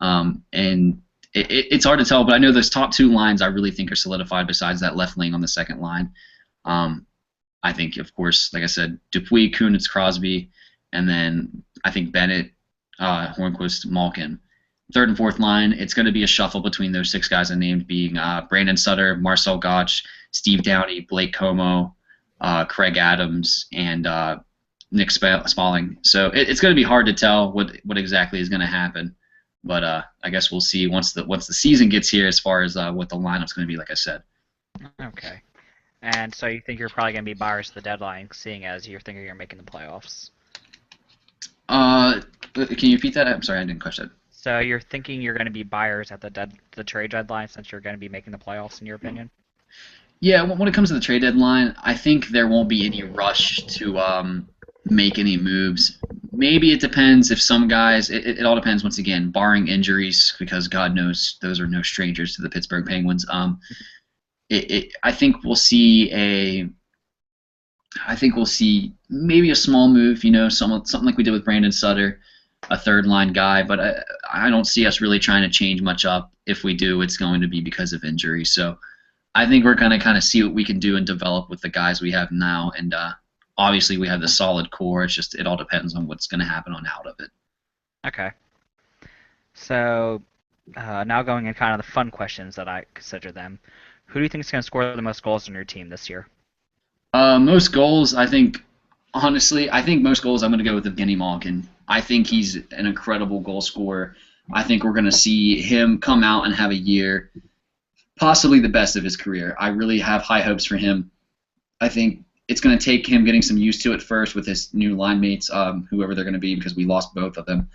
And it's hard to tell, but I know those top two lines I really think are solidified besides that left wing on the second line. I think, of course, like I said, Dupuis, Kunitz, Crosby, and then I think Bennett, Hornquist, Malkin. Third and fourth line, it's going to be a shuffle between those six guys I named, being Brandon Sutter, Marcel Gottsch, Steve Downey, Blake Como, Craig Adams, and Nick Spalling. So it's going to be hard to tell what exactly is going to happen, but I guess we'll see once the season gets here as far as what the lineup's going to be. Like I said. Okay. And so you think you're probably going to be buyers at the deadline, seeing as you're thinking you're making the playoffs? Can you repeat that? I'm sorry, I didn't catch that. So you're thinking you're going to be buyers at the trade deadline since you're going to be making the playoffs, in your opinion? Yeah, when it comes to the trade deadline, I think there won't be any rush to make any moves. Maybe it depends if some guys. It all depends once again, barring injuries, because God knows those are no strangers to the Pittsburgh Penguins. I think we'll see maybe a small move, something like we did with Brandon Sutter, a third line guy, but I don't see us really trying to change much up. If we do, it's going to be because of injury. So I think we're going to kind of see what we can do and develop with the guys we have now, and obviously we have the solid core. It's just it all depends on what's going to happen on out of it. Okay. So now going in kind of the fun questions that I consider them. Who do you think is going to score the most goals on your team this year? Most goals, I think most goals I'm going to go with Evgeny Malkin. I think he's an incredible goal scorer. I think we're going to see him come out and have a year, possibly the best of his career. I really have high hopes for him. I think it's going to take him getting some used to it first with his new line mates, whoever they're going to be, because we lost both of them.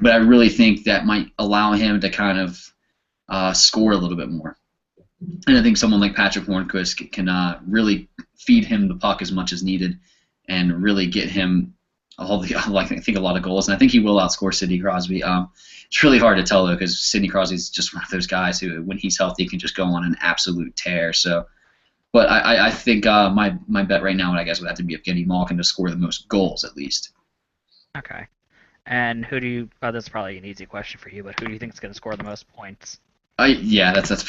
But I really think that might allow him to kind of score a little bit more. And I think someone like Patrick Hornquist can really feed him the puck as much as needed and really get him I think a lot of goals. And I think he will outscore Sidney Crosby. It's really hard to tell, though, because Sidney Crosby is just one of those guys who, when he's healthy, can just go on an absolute tear. So, but I think my bet right now, I guess, would have to be Evgeny Malkin to score the most goals, at least. Okay. And who do you – this is probably an easy question for you, but who do you think is going to score the most points? Yeah, that's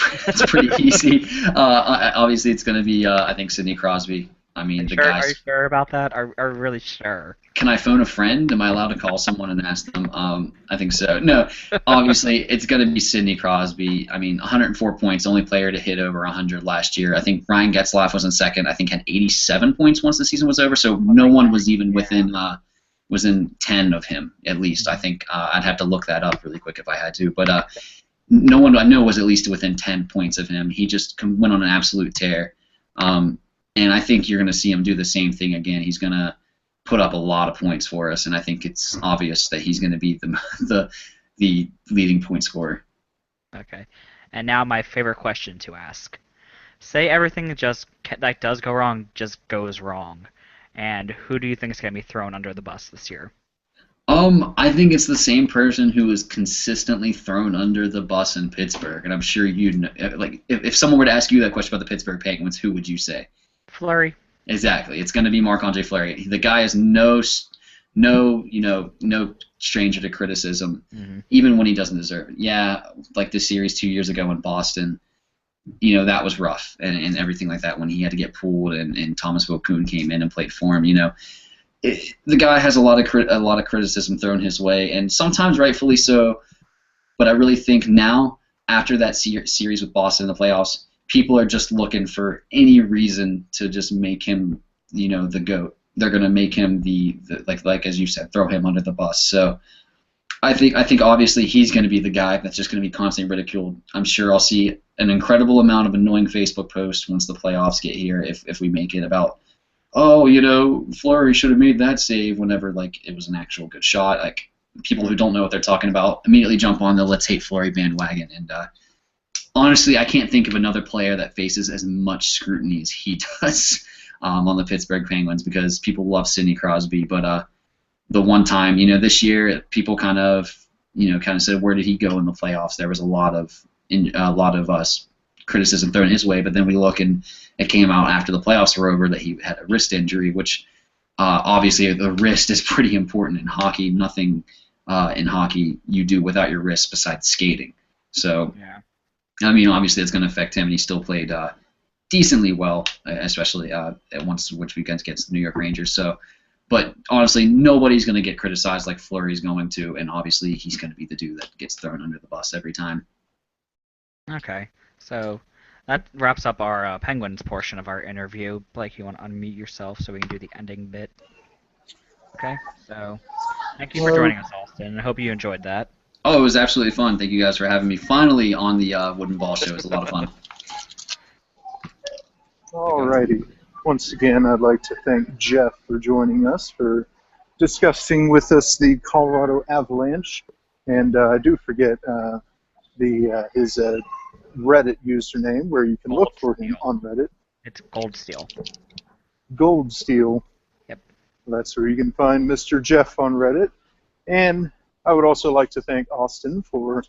pretty easy. Obviously, it's going to be, I think, Sidney Crosby. I mean, the guys. Are you sure about that? Are you really sure? Can I phone a friend? Am I allowed to call someone and ask them? I think so. No, obviously, it's going to be Sidney Crosby. I mean, 104 points, only player to hit over 100 last year. I think Ryan Getzlaf was in second. I think had 87 points once the season was over. So no one was even within 10 of him, at least. I think I'd have to look that up really quick if I had to. But no one I know was at least within 10 points of him. He just went on an absolute tear. And I think you're going to see him do the same thing again. He's going to put up a lot of points for us, and I think it's obvious that he's going to be the leading point scorer. Okay. And now my favorite question to ask. Say everything that does go wrong just goes wrong, and who do you think is going to be thrown under the bus this year? I think it's the same person who is consistently thrown under the bus in Pittsburgh, and I'm sure you'd know, like if someone were to ask you that question about the Pittsburgh Penguins, who would you say? Fleury. Exactly. It's going to be Marc-Andre Fleury. The guy is no stranger to criticism, even when he doesn't deserve it. Yeah, like this series 2 years ago in Boston, that was rough and everything like that when he had to get pulled and Thomas Vokoun came in and played for him. The guy has a lot of criticism thrown his way, and sometimes rightfully so. But I really think now, after that series with Boston in the playoffs, people are just looking for any reason to just make him, the GOAT. they're going to make him the like as you said, throw him under the bus. So I think obviously he's going to be the guy that's just going to be constantly ridiculed. I'm sure I'll see an incredible amount of annoying Facebook posts once the playoffs get here if we make it about, oh, Fleury should have made that save whenever like it was an actual good shot. Like people who don't know what they're talking about immediately jump on the let's hate Fleury bandwagon. And honestly, I can't think of another player that faces as much scrutiny as he does on the Pittsburgh Penguins, because people love Sidney Crosby, but the one time, this year, people kind of said, where did he go in the playoffs? There was a lot of us criticism thrown his way, but then we look and it came out after the playoffs were over that he had a wrist injury, which obviously the wrist is pretty important in hockey. Nothing in hockey you do without your wrist besides skating. So, Yeah. I mean, obviously it's going to affect him, and he still played decently well, especially at which weekend against the New York Rangers. So. But honestly, nobody's going to get criticized like Fleury's going to, and obviously he's going to be the dude that gets thrown under the bus every time. Okay, so that wraps up our Penguins portion of our interview. Blake, you want to unmute yourself so we can do the ending bit? Okay, so thank you for joining us, Austin. I hope you enjoyed that. Oh, it was absolutely fun. Thank you guys for having me finally on the Wooden Ball Show. It was a lot of fun. Alrighty. Once again, I'd like to thank Jeff for joining us, for discussing with us the Colorado Avalanche. And I do forget his Reddit username, where you can look for him on Reddit. It's Gold Steel. Gold Steel. Yep. That's where you can find Mr. Jeff on Reddit. And I would also like to thank Austin for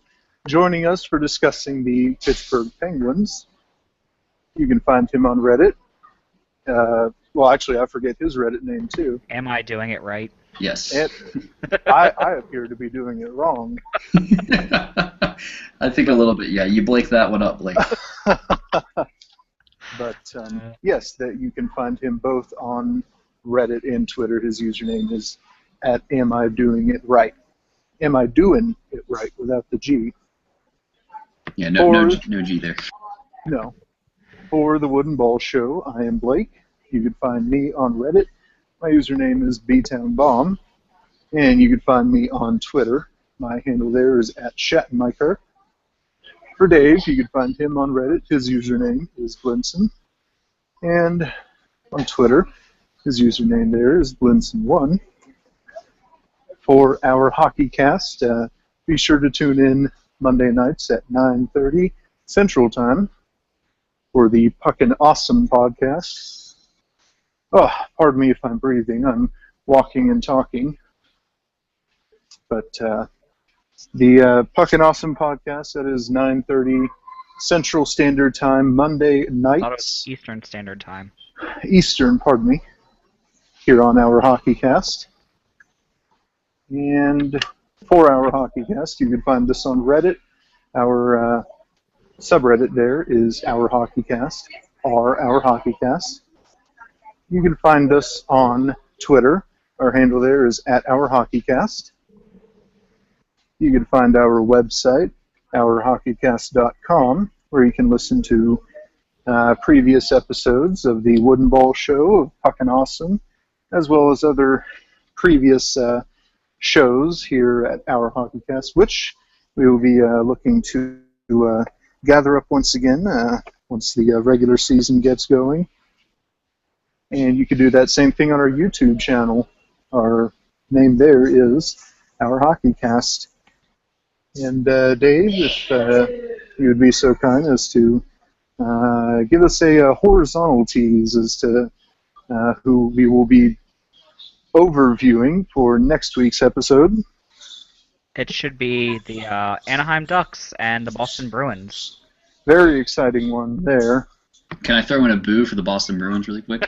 joining us for discussing the Pittsburgh Penguins. You can find him on Reddit. Well, actually, I forget his Reddit name, too. Am I doing it right? Yes. I appear to be doing it wrong. I think a little bit, yeah. You Blake that one up, Blake. But, yes, that you can find him both on Reddit and Twitter. His username is at Am I Doing It Right? Am I doing it right without the G? Yeah, no G there. No. For the Wooden Ball Show, I am Blake. You can find me on Reddit. My username is btownbomb. And you can find me on Twitter. My handle there is at Shattenmiker. For Dave, you can find him on Reddit. His username is Blinson. And on Twitter, his username there is Blinson1. For our hockey cast, be sure to tune in Monday nights at 9:30 Central Time for the Puckin' Awesome podcast. Oh, pardon me if I'm breathing. I'm walking and talking. But the Puckin' Awesome podcast, that is 9:30 Central Standard Time, Monday nights. Eastern Standard Time. Eastern, pardon me. Here on our hockey cast. And for our hockey cast, you can find us on Reddit. Our subreddit there is Our Hockey Cast, or Our Hockey Cast. You can find us on Twitter. Our handle there is at Our Hockey Cast. You can find our website, ourhockeycast.com, where you can listen to previous episodes of the Wooden Ball Show of Puckin' Awesome, as well as other previous shows here at Our Hockey Cast, which we will be looking to gather up once again once the regular season gets going. And you can do that same thing on our YouTube channel. Our name there is Our Hockey Cast. And Dave, if you would be so kind as to give us a horizontal tease as to who we will be overviewing for next week's episode. It should be the Anaheim Ducks and the Boston Bruins. Very exciting one there. Can I throw in a boo for the Boston Bruins really quick?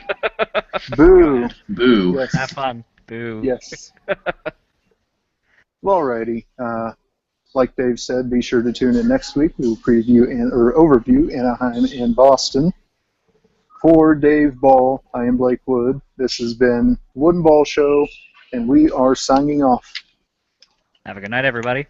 Boo. Boo. Yes. Have fun. Boo. Yes. Well, alrighty. Like Dave said, be sure to tune in next week. We will preview or overview Anaheim and Boston. For Dave Ball, I am Blake Wood. This has been Wooden Ball Show, and we are signing off. Have a good night, everybody.